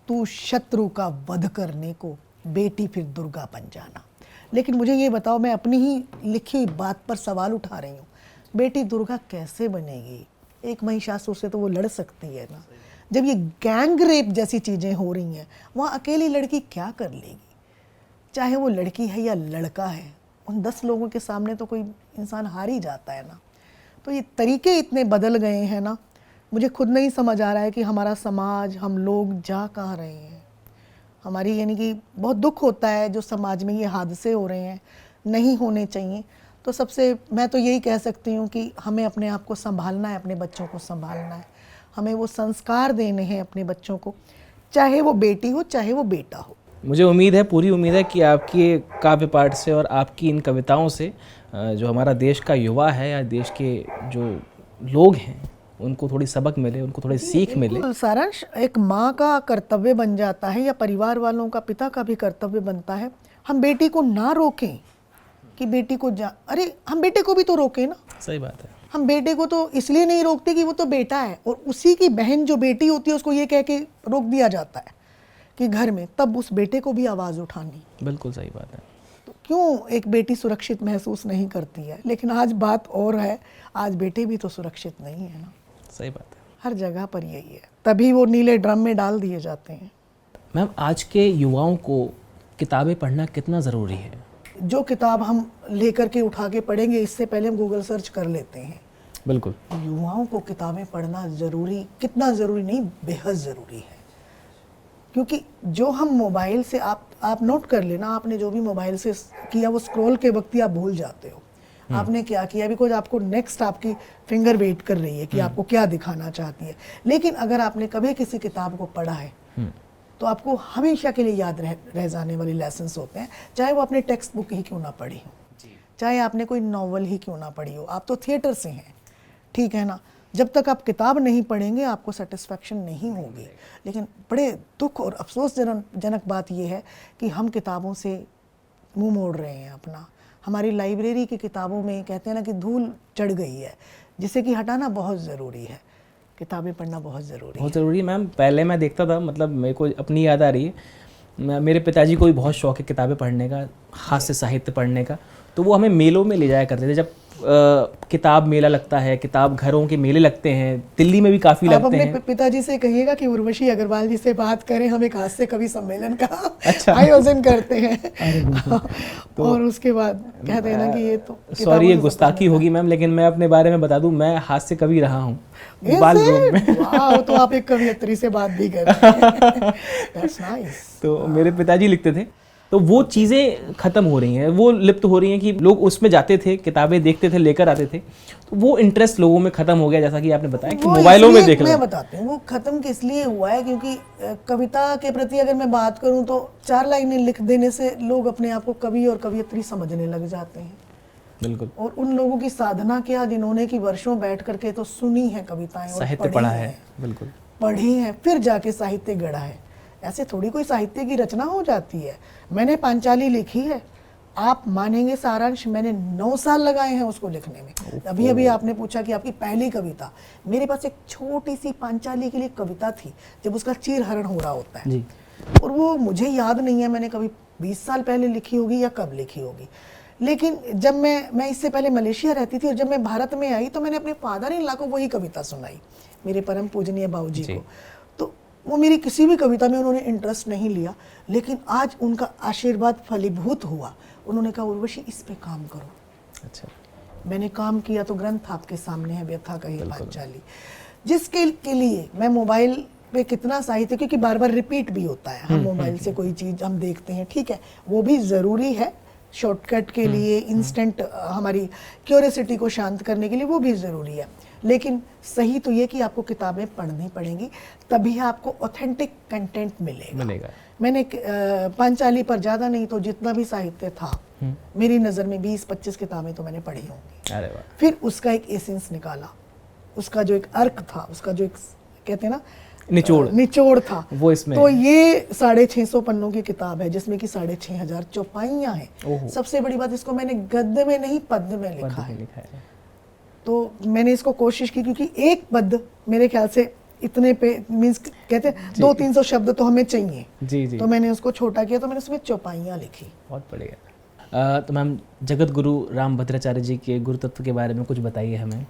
[SPEAKER 1] तू शत्रु का वध करने को बेटी फिर दुर्गा बन जाना। लेकिन मुझे ये बताओ, मैं अपनी ही लिखी हुई बात पर सवाल उठा रही हूँ, बेटी दुर्गा कैसे बनेगी? एक महिषासुर से तो वो लड़ सकती है ना। जब ये गैंग रेप जैसी चीज़ें हो रही हैं, वहाँ अकेली लड़की क्या कर लेगी? चाहे वो लड़की है या लड़का है, उन 10 लोगों के सामने तो कोई इंसान हार ही जाता है ना। तो ये तरीके इतने बदल गए हैं ना, मुझे खुद नहीं समझ आ रहा है कि हमारा समाज, हम लोग जा कहाँ रहे हैं। हमारी यानी कि बहुत दुख होता है जो समाज में ये हादसे हो रहे हैं, नहीं होने चाहिए। तो सबसे मैं तो यही कह सकती हूँ कि हमें अपने आप को संभालना है, अपने बच्चों को संभालना है, हमें वो संस्कार देने हैं अपने बच्चों को, चाहे वो बेटी हो चाहे वो बेटा हो।
[SPEAKER 2] मुझे उम्मीद है, पूरी उम्मीद है कि आपकी काव्य पाठ से और आपकी इन कविताओं से जो हमारा देश का युवा है या देश के जो लोग हैं उनको थोड़ी सबक मिले, उनको थोड़ी सीख मिले।
[SPEAKER 1] सारांश, एक माँ का कर्तव्य बन जाता है या परिवार वालों का, पिता का भी कर्तव्य बनता है, हम बेटी को ना रोकें कि बेटी को अरे हम बेटे को भी तो रोकें ना।
[SPEAKER 2] सही बात है।
[SPEAKER 1] हम बेटे को तो इसलिए नहीं रोकते कि वो तो बेटा है, और उसी की बहन जो बेटी होती है उसको ये कह के रोक दिया जाता है कि घर में, तब उस बेटे को भी आवाज़ उठानी।
[SPEAKER 2] बिल्कुल सही बात है।
[SPEAKER 1] तो क्यों एक बेटी सुरक्षित महसूस नहीं करती है? लेकिन आज बात और है, आज बेटे भी तो सुरक्षित नहीं है ना।
[SPEAKER 2] सही बात है।
[SPEAKER 1] हर जगह पर यही है, तभी वो नीले ड्रम में डाल दिए जाते हैं।
[SPEAKER 2] मैम, आज के युवाओं को किताबें पढ़ना कितना ज़रूरी है?
[SPEAKER 1] जो किताब हम लेकर के उठा के पढ़ेंगे, इससे पहले हम गूगल सर्च कर लेते हैं।
[SPEAKER 2] बिल्कुल।
[SPEAKER 1] युवाओं को किताबें पढ़ना ज़रूरी, कितना ज़रूरी नहीं, बेहद ज़रूरी है। क्योंकि जो हम मोबाइल से, आप नोट कर लेना, आपने जो भी मोबाइल से किया वो स्क्रॉल के वक्त ही आप भूल जाते हो आपने क्या किया। बिकॉज आपको नेक्स्ट आपकी फिंगर वेट कर रही है कि आपको क्या दिखाना चाहती है। लेकिन अगर आपने कभी किसी किताब को पढ़ा है तो आपको हमेशा के लिए याद रह जाने वाले लेसन्स होते हैं, चाहे वो आपने टेक्स्ट बुक ही क्यों ना पढ़ी हो, चाहे आपने कोई नॉवल ही क्यों ना पढ़ी हो। आप तो थिएटर से हैं, ठीक है ना। जब तक आप किताब नहीं पढ़ेंगे आपको सेटिस्फैक्शन नहीं होगी। लेकिन बड़े दुख और अफसोस जनक बात यह है कि हम किताबों से मुंह मोड़ रहे हैं अपना। हमारी लाइब्रेरी की किताबों में कहते हैं ना कि धूल चढ़ गई है, जिसे कि हटाना बहुत ज़रूरी है। किताबें पढ़ना बहुत ज़रूरी है।
[SPEAKER 2] बहुत ज़रूरी है मैम। पहले मैं देखता था, मतलब मेरे को अपनी याद आ रही है, मेरे पिताजी को भी बहुत शौक है किताबें पढ़ने का, हास्य साहित्य पढ़ने का। तो वो हमें मेलों में ले जाया करते थे। जब किताब मेला लगता है, किताब घरों के मेले लगते हैं, दिल्ली में भी काफ़ी लगते हैं।
[SPEAKER 1] अपने पिताजी से कहिएगा कि उर्वशी अग्रवाल जी से बात करें, हम एक हास्य कवि सम्मेलन का
[SPEAKER 2] अच्छा
[SPEAKER 1] आयोजन करते हैं। तो और उसके बाद कहते हैं ना कि ये तो
[SPEAKER 2] सॉरी, ये गुस्ताखी होगी मैम, लेकिन मैं अपने बारे में बता दूं, मैं हास्य कवि रहा हूँ बालगृह में।
[SPEAKER 1] वाह, तो आप एक कवियत्री से बात भी कर रहे हैं। That's nice।
[SPEAKER 2] तो मेरे पिताजी लिखते थे, तो वो चीज़ें ख़त्म हो रही हैं, वो लिप्त हो रही हैं कि लोग उसमें जाते थे, किताबें देखते थे, लेकर आते थे। तो वो इंटरेस्ट लोगों में ख़त्म हो गया, जैसा कि आपने बताया कि मोबाइलों में देख
[SPEAKER 1] मैं बताती हूँ वो ख़त्म किस लिए हुआ है। क्योंकि कविता के प्रति अगर मैं बात करूँ तो 4 लाइनें लिख देने से लोग अपने आप को कवि और कवियत्री समझने लग जाते हैं।
[SPEAKER 2] बिल्कुल।
[SPEAKER 1] और उन लोगों की साधना क्या, जिन्होंने की वर्षों बैठ करके तो सुनी है कविताएं,
[SPEAKER 2] साहित्य पढ़ा है, बिल्कुल
[SPEAKER 1] पढ़ी है, फिर जाके साहित्य गढ़ा है। ऐसे थोड़ी कोई साहित्य की रचना हो जाती है। मैंने पांचाली लिखी है, आप मानेंगे सारांश, मैंने 9 साल लगाए हैं उसको लिखने में। अभी अभी आपने पूछा कि आपकी पहली कविता, मेरे पास एक छोटी सी पांचाली के लिए कविता थी जब उसका चीरहरण हो रहा होता है जी। और वो मुझे याद नहीं है मैंने कभी 20 साल पहले लिखी होगी या कब लिखी होगी, लेकिन जब मैं इससे पहले मलेशिया रहती थी और जब मैं भारत में आई तो मैंने अपने फादर इन लॉ को वही कविता सुनाई, मेरे परम पूजनीय बाबूजी को। तो वो मेरी किसी भी कविता में उन्होंने इंटरेस्ट नहीं लिया, लेकिन आज उनका आशीर्वाद फलीभूत हुआ। उन्होंने कहा उर्वशी इस पे काम करो।
[SPEAKER 2] अच्छा,
[SPEAKER 1] मैंने काम किया तो ग्रंथ आपके सामने है, व्यथा कही पांचाली, जिसके के लिए मैं मोबाइल पे कितना साहित्य, क्योंकि बार बार रिपीट भी होता है, हम मोबाइल से कोई चीज़ हम देखते हैं, ठीक है वो भी ज़रूरी है शॉर्टकट के लिए, इंस्टेंट हमारी क्यूरियोसिटी को शांत करने के लिए वो भी ज़रूरी है, लेकिन सही तो ये कि आपको किताबें पढ़नी पड़ेंगी, तभी आपको ऑथेंटिक कंटेंट मिलेगा। मैंने पांचाली पर ज़्यादा नहीं तो जितना भी साहित्य था मेरी नज़र में 20-25 किताबें तो मैंने पढ़ी होंगी।
[SPEAKER 2] अरे वाह।
[SPEAKER 1] फिर उसका एक एसेंस निकाला, उसका जो एक अर्क था, उसका जो एक कहते हैं ना निचोड़ था,
[SPEAKER 2] वो इसमें।
[SPEAKER 1] तो ये 650 पन्नों की किताब है जिसमें कि 6500 चौपाइयाँ हैं। सबसे बड़ी बात, इसको मैंने गद्य में नहीं पद्य में लिखा है। तो मैंने इसको कोशिश की, क्योंकि एक पद्य मेरे ख्याल से इतने पे मीन्स कहते हैं 200-300 शब्द तो हमें चाहिए। जी। तो मैंने उसको छोटा किया, तो मैंने उसमें चौपाइयाँ लिखी।
[SPEAKER 2] बहुत बढ़िया। तो मैम, जगत गुरु रामभद्राचार्य जी के गुरु तत्व के बारे में कुछ बताइए हमें।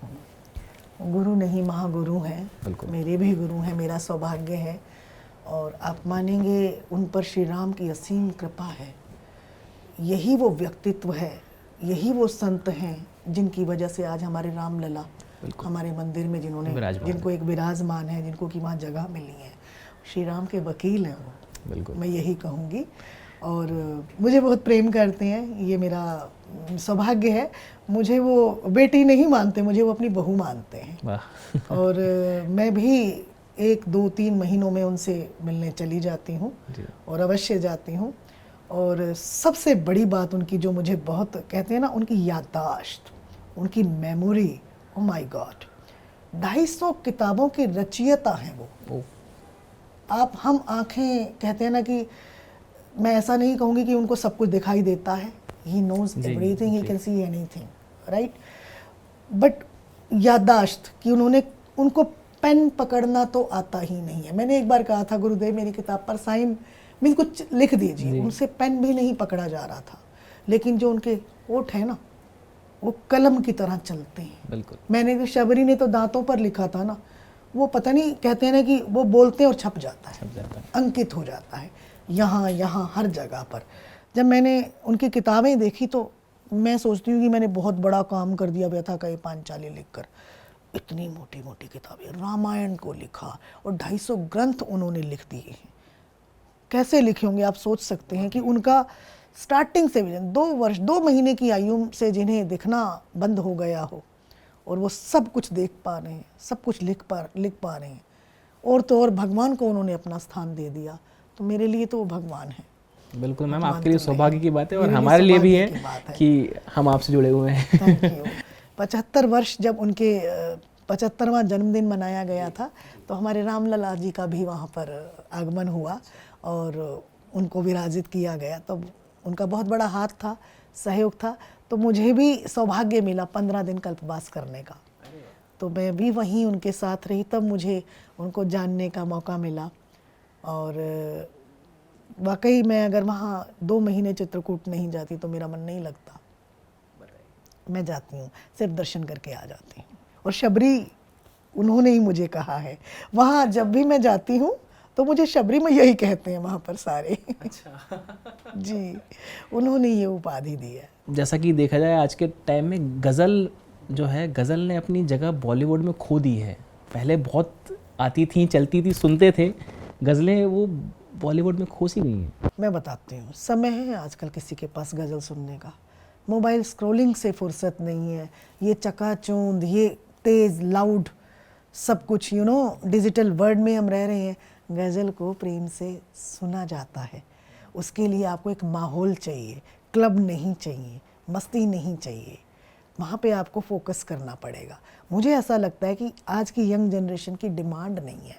[SPEAKER 1] गुरु नहीं, महागुरु हैं, मेरे भी गुरु हैं, मेरा सौभाग्य है, और आप मानेंगे उन पर श्री राम की असीम कृपा है। यही वो व्यक्तित्व है, यही वो संत हैं जिनकी वजह से आज हमारे रामलला हमारे मंदिर में जिनको एक विराजमान है, जिनको कि वहाँ जगह मिली है, श्री राम के वकील हैं वो। बिल्कुल, मैं यही कहूँगी, और मुझे बहुत प्रेम करते हैं, ये मेरा सौभाग्य है। मुझे वो बेटी नहीं मानते, मुझे वो अपनी बहू मानते हैं। और मैं भी 1-2-3 महीनों में उनसे मिलने चली जाती हूँ, और अवश्य जाती हूँ। और सबसे बड़ी बात उनकी जो मुझे बहुत कहते हैं ना, उनकी याददाश्त, उनकी मेमोरी, ओ माय गॉड, 250 किताबों की रचयिता हैं वो। हम आंखें कहते हैं ना कि मैं ऐसा नहीं कहूँगी कि उनको सब कुछ दिखाई देता है, he knows everything, he can see anything, right? But याददाश्त कि उनको पेन पकड़ना तो आता ही नहीं है। मैंने एक बार कहा था, गुरुदेव मेरी किताब पर साइन मीन्स कुछ लिख दीजिए, उनसे पेन भी नहीं पकड़ा जा रहा था, लेकिन जो उनके ओठ है ना, वो कलम की तरह चलते हैं। बिल्कुल। मैंने शबरी ने तो दांतों पर लिखा था ना, वो पता नहीं कहते हैं ना कि वो बोलते हैं और छप जाता है, अंकित हो जाता है यहाँ हर जगह पर। जब मैंने उनकी किताबें देखी तो मैं सोचती हूँ कि मैंने बहुत बड़ा काम कर दिया, व्यथा कही पांचाली लिखकर। इतनी मोटी मोटी किताबें, रामायण को लिखा, और 250 ग्रंथ उन्होंने लिख दिए हैं। कैसे लिखे होंगे आप सोच सकते हैं कि उनका स्टार्टिंग से 2 महीने की आयु से जिन्हें दिखना बंद हो गया हो, और वो सब कुछ देख पा रहे हैं, सब कुछ लिख पा रहे हैं, और तो और भगवान को उन्होंने अपना स्थान दे दिया, तो मेरे लिए तो वो भगवान है।
[SPEAKER 2] बिल्कुल मैम, आपके लिए सौभाग्य की बात है, और हमारे लिए भी है कि हम आपसे जुड़े हुए हैं।
[SPEAKER 1] Thank you. 75 वर्ष जब उनके 75वां जन्मदिन मनाया गया था, तो हमारे रामलला जी का भी वहाँ पर आगमन हुआ और उनको विराजित किया गया। तब उनका बहुत बड़ा हाथ था, सहयोग था, तो मुझे भी सौभाग्य मिला 15 दिन कल्पवास करने का। तो मैं भी वहीं उनके साथ रही, तब मुझे उनको जानने का मौका मिला। और वाकई मैं अगर वहाँ 2 महीने चित्रकूट नहीं जाती तो मेरा मन नहीं लगता। मैं जाती हूँ, सिर्फ दर्शन करके आ जाती हूँ। और शबरी उन्होंने ही मुझे कहा है, वहाँ जब भी मैं जाती हूँ तो मुझे शबरी में यही कहते हैं वहाँ पर सारे। अच्छा। जी, उन्होंने ये उपाधि दी है।
[SPEAKER 2] जैसा कि देखा जाए आज के टाइम में गज़ल जो है, गज़ल ने अपनी जगह बॉलीवुड में खो दी है। पहले बहुत आती थी, चलती थी, सुनते थे, गज़लें वो बॉलीवुड में खो सी गई हैं।
[SPEAKER 1] मैं बताती हूँ, समय है आजकल किसी के पास गज़ल सुनने का, मोबाइल स्क्रॉलिंग से फुर्सत नहीं है। ये चकाचौंध, ये तेज़ लाउड सब कुछ डिजिटल वर्ल्ड में हम रह रहे हैं। गज़ल को प्रेम से सुना जाता है, उसके लिए आपको एक माहौल चाहिए, क्लब नहीं चाहिए, मस्ती नहीं चाहिए, वहाँ पे आपको फोकस करना पड़ेगा। मुझे ऐसा लगता है कि आज की यंग जनरेशन की डिमांड नहीं है,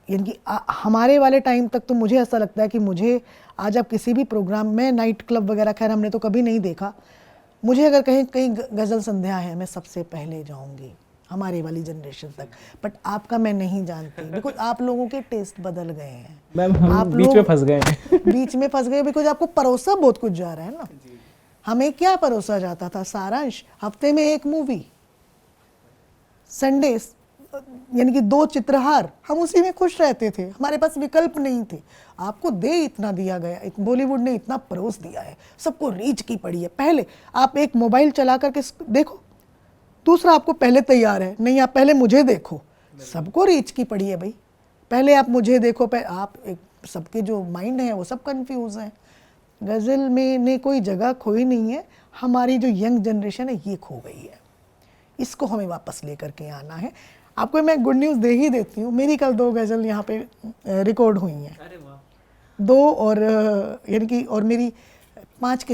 [SPEAKER 1] यानी कि हमारे वाले टाइम तक तो मुझे ऐसा लगता है कि मुझे आज आप किसी भी प्रोग्राम में, नाइट क्लब वगैरह खैर हमने तो कभी नहीं देखा, मुझे अगर कहीं गज़ल संध्या है मैं सबसे पहले जाऊंगी, हमारे वाली जनरेशन तक। बट आपका मैं नहीं जानती, बिकॉज आप लोगों के टेस्ट बदल गए हैं।
[SPEAKER 2] मैम हम बीच में फंस गए हैं।
[SPEAKER 1] बीच में फंस गए बिकॉज आपको परोसा बहुत कुछ जा रहा है ना। हमें क्या परोसा जाता था? सारांश, हफ्ते में एक मूवी, संडे यानी कि 2 चित्रहार, हम उसी में खुश रहते थे, हमारे पास विकल्प नहीं थे। आपको दे इतना दिया गया, बॉलीवुड ने इतना परोस दिया है, सबको रीच की पड़ी है। पहले आप एक मोबाइल चला करके देखो, दूसरा आपको पहले तैयार है, नहीं आप पहले मुझे देखो, सबको रीच की पड़ी है भाई। पहले आप मुझे देखो, आप सबके जो माइंड है वो सब कंफ्यूज हैं। गज़ल में ने कोई जगह खोई नहीं है, हमारी जो यंग जनरेशन है ये खो गई है, इसको हमें वापस लेकर के आना है। आपको मैं गुड न्यूज़ दे ही देती हूँ, मेरी कल 2 गज़ल यहाँ पे रिकॉर्ड हुई हैं।
[SPEAKER 2] अरे वाह।
[SPEAKER 1] 2 और यानी कि और मेरी 4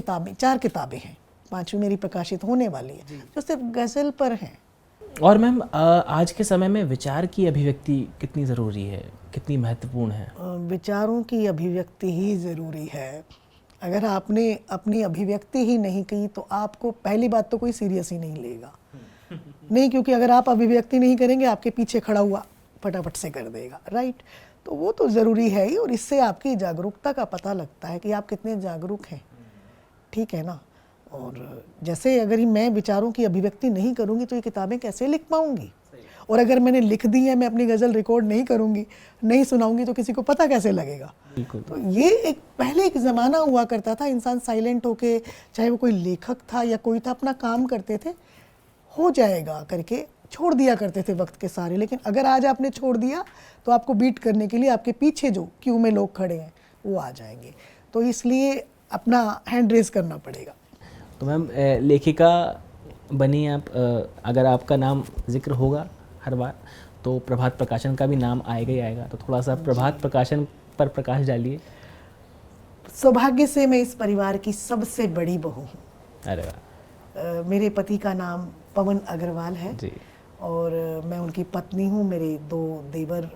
[SPEAKER 1] किताबें हैं, 5वीं मेरी प्रकाशित होने वाली है जो सिर्फ गज़ल पर हैं।
[SPEAKER 2] और मैम आज के समय में विचार की अभिव्यक्ति कितनी ज़रूरी है, कितनी महत्वपूर्ण है?
[SPEAKER 1] विचारों की अभिव्यक्ति ही ज़रूरी है। अगर आपने अपनी अभिव्यक्ति ही नहीं की तो आपको पहली बात तो कोई सीरियस ही नहीं लेगा। नहीं, क्योंकि अगर आप अभिव्यक्ति नहीं करेंगे, आपके पीछे खड़ा हुआ फटाफट से कर देगा, राइट? तो वो तो ज़रूरी है ही, और इससे आपकी जागरूकता का पता लगता है कि आप कितने जागरूक हैं, ठीक है ना? और जैसे अगर ही मैं विचारों की अभिव्यक्ति नहीं करूँगी तो ये किताबें कैसे लिख पाऊँगी? और अगर मैंने लिख दी है, मैं अपनी गज़ल रिकॉर्ड नहीं करूँगी, नहीं सुनाऊँगी, तो किसी को पता कैसे लगेगा?
[SPEAKER 2] बिल्कुल।
[SPEAKER 1] तो ये पहले एक ज़माना हुआ करता था, इंसान साइलेंट होके, चाहे वो कोई लेखक था या कोई था, अपना काम करते थे, हो जाएगा करके छोड़ दिया करते थे वक्त के सारे। लेकिन अगर आज आपने छोड़ दिया तो आपको बीट करने के लिए आपके पीछे जो क्यू में लोग खड़े हैं वो आ जाएंगे, तो इसलिए अपना हैंड रेज करना पड़ेगा।
[SPEAKER 2] तो मैम लेखिका बनी आप, अगर आपका नाम जिक्र होगा हर बार तो प्रभात प्रकाशन का भी नाम आएगा ही आएगा, तो थोड़ा सा प्रभात प्रकाशन पर प्रकाश डालिए।
[SPEAKER 1] सौभाग्य से मैं इस परिवार की सबसे बड़ी बहू हूँ।
[SPEAKER 2] अरे वाह।
[SPEAKER 1] मेरे पति का नाम पवन अग्रवाल है
[SPEAKER 2] जी।
[SPEAKER 1] और मैं उनकी पत्नी हूँ। मेरे 2 देवर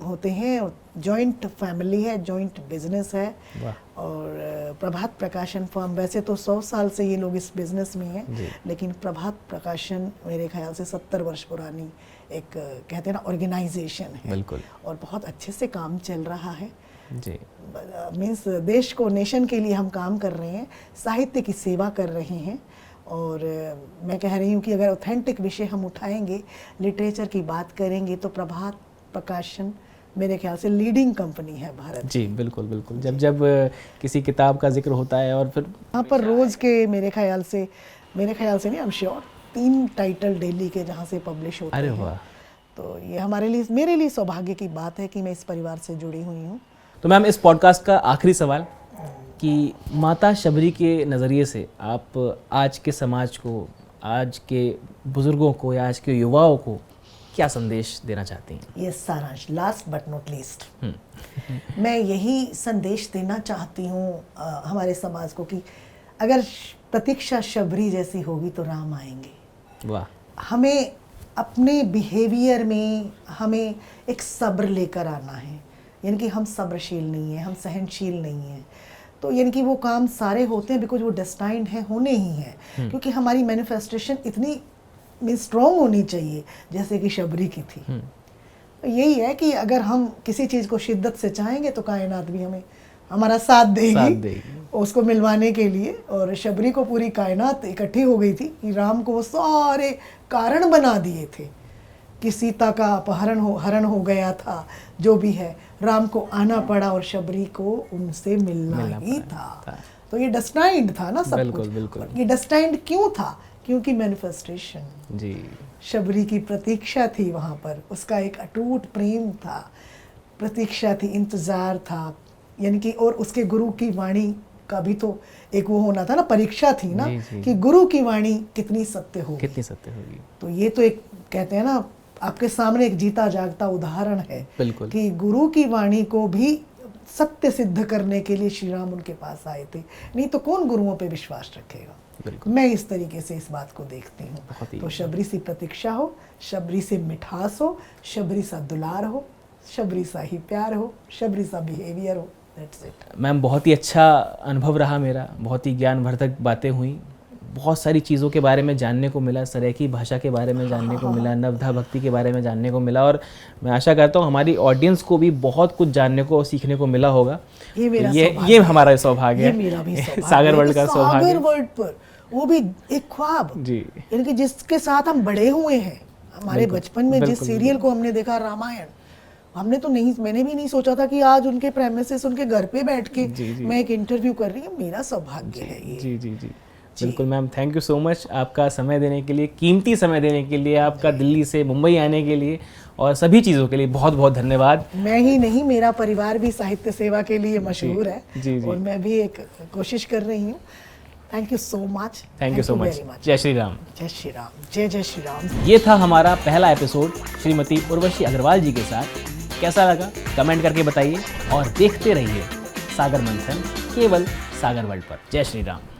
[SPEAKER 1] होते हैं और जॉइंट फैमिली है, जॉइंट बिजनेस है।
[SPEAKER 2] वाह।
[SPEAKER 1] और प्रभात प्रकाशन फर्म, वैसे तो 100 साल से ये लोग इस बिजनेस में हैं, लेकिन प्रभात प्रकाशन मेरे ख्याल से 70 वर्ष पुरानी एक कहते हैं ना ऑर्गेनाइजेशन है।
[SPEAKER 2] बिल्कुल। और
[SPEAKER 1] बहुत अच्छे से काम चल रहा है
[SPEAKER 2] जी।
[SPEAKER 1] मीन्स देश को, नेशन के लिए हम काम कर रहे हैं, साहित्य की सेवा कर रहे हैं। और मैं कह रही हूँ कि अगर ऑथेंटिक विषय हम उठाएंगे, लिटरेचर की बात करेंगे, तो प्रभात प्रकाशन मेरे ख्याल से लीडिंग कंपनी है भारत।
[SPEAKER 2] जी बिल्कुल बिल्कुल। जब किसी किताब का जिक्र होता है और फिर
[SPEAKER 1] यहाँ पर रोज़ के मेरे ख्याल से नहीं, I am sure 3 title daily के जहाँ से पब्लिश होते हैं।
[SPEAKER 2] अरे वाह।
[SPEAKER 1] तो ये मेरे लिए सौभाग्य की बात है कि मैं इस परिवार से जुड़ी हुई हूँ।
[SPEAKER 2] तो मैम इस पॉडकास्ट का आखिरी सवाल कि माता शबरी के नज़रिए से आप आज के समाज को, आज के बुज़ुर्गों को या आज के युवाओं को क्या संदेश देना चाहती हैं?
[SPEAKER 1] ये सारांश, लास्ट बट नॉट लीस्ट, मैं यही संदेश देना चाहती हूँ हमारे समाज को कि अगर प्रतीक्षा शबरी जैसी होगी तो राम आएंगे।
[SPEAKER 2] वाह।
[SPEAKER 1] हमें अपने बिहेवियर में हमें एक सब्र लेकर आना है, यानी कि हम सब्रशील नहीं हैं, हम सहनशील नहीं हैं। तो यानी कि वो काम सारे होते हैं बिकॉज वो डेस्टाइंड है, होने ही हैं, क्योंकि हमारी मैनिफेस्टेशन इतनी स्ट्रॉन्ग होनी चाहिए जैसे कि शबरी की थी। तो यही है कि अगर हम किसी चीज़ को शिद्दत से चाहेंगे तो कायनात भी हमारा साथ देगी उसको मिलवाने के लिए। और शबरी को पूरी कायनात इकट्ठी हो गई थी कि राम को वो सारे कारण बना दिए थे कि सीता का हरण हो गया था, जो भी है, राम को आना पड़ा और शबरी को उनसे मिलना ही था। तो ये डेस्टाइंड था ना सब
[SPEAKER 2] बिल्कुल,
[SPEAKER 1] कुछ।
[SPEAKER 2] बिल्कुल।
[SPEAKER 1] ये डेस्टाइंड क्यों था? क्योंकि मैनिफेस्टेशन
[SPEAKER 2] जी,
[SPEAKER 1] शबरी की प्रतीक्षा थी वहाँ पर, उसका एक अटूट प्रेम था, प्रतीक्षा थी, इंतजार था, यानी कि और उसके गुरु की वाणी का भी तो एक वो होना था ना, परीक्षा थी ना, कि गुरु की वाणी कितनी सत्य होगी, तो ये तो एक कहते हैं ना, आपके सामने एक जीता जागता उदाहरण है कि गुरु की वाणी को भी सत्य सिद्ध करने के लिए श्री राम उनके पास आए थे, नहीं तो कौन गुरुओं पे विश्वास रखेगा। मैं इस तरीके से इस बात को देखती हूँ। तो शबरी सी प्रतीक्षा हो, शबरी से मिठास हो, शबरी सा दुलार हो, शबरी सा ही प्यार हो, शबरी सा बिहेवियर हो। That's it.
[SPEAKER 2] मैम बहुत ही अच्छा अनुभव रहा मेरा, बहुत ही ज्ञानवर्धक बातें हुई, बहुत सारी चीज़ों के बारे में जानने को मिला, सराइकी भाषा के बारे में जानने को मिला, नवधा भक्ति के बारे में जानने को मिला, और मैं आशा करता हूँ हमारी ऑडियंस को भी बहुत कुछ जानने को सीखने को मिला होगा।
[SPEAKER 1] ये मेरा
[SPEAKER 2] ये हमारा सौभाग्य
[SPEAKER 1] ये
[SPEAKER 2] है,
[SPEAKER 1] मेरा भी सौभाग्य
[SPEAKER 2] सागर
[SPEAKER 1] है
[SPEAKER 2] वर्ल्ड का
[SPEAKER 1] कि
[SPEAKER 2] सौभाग्य
[SPEAKER 1] सागर वर्ल्ड पर, वो भी एक ख्वाब
[SPEAKER 2] जी।
[SPEAKER 1] यानी कि जिसके साथ हम बड़े हुए हैं। हमारे बचपन में जिस
[SPEAKER 2] बिल्कुल,
[SPEAKER 1] सीरियल को हमने देखा, रामायण, हमने तो नहीं, मैंने भी नहीं सोचा था कि आज उनके प्रेमिसेस, उनके घर पे बैठ के मैं एक इंटरव्यू कर रही हूँ। मेरा सौभाग्य है ये।
[SPEAKER 2] जी जी जी बिल्कुल ma'am, thank you so much आपका समय देने के लिए, कीमती समय देने के लिए, आपका दिल्ली से मुंबई आने के लिए, और सभी चीज़ों के लिए बहुत बहुत धन्यवाद।
[SPEAKER 1] मैं ही नहीं, मेरा परिवार भी साहित्य सेवा के लिए मशहूर है।
[SPEAKER 2] जी।
[SPEAKER 1] और मैं भी एक कोशिश कर रही हूँ। Thank you so much.
[SPEAKER 2] Thank you so much. जय श्री राम।
[SPEAKER 1] जय श्री राम। जय जय श्री राम।
[SPEAKER 2] ये था हमारा पहला एपिसोड श्रीमती उर्वशी अग्रवाल जी के साथ। कैसा लगा कमेंट करके बताइए, और देखते रहिए सागर मंथन केवल सागर वर्ल्ड पर। जय श्री राम।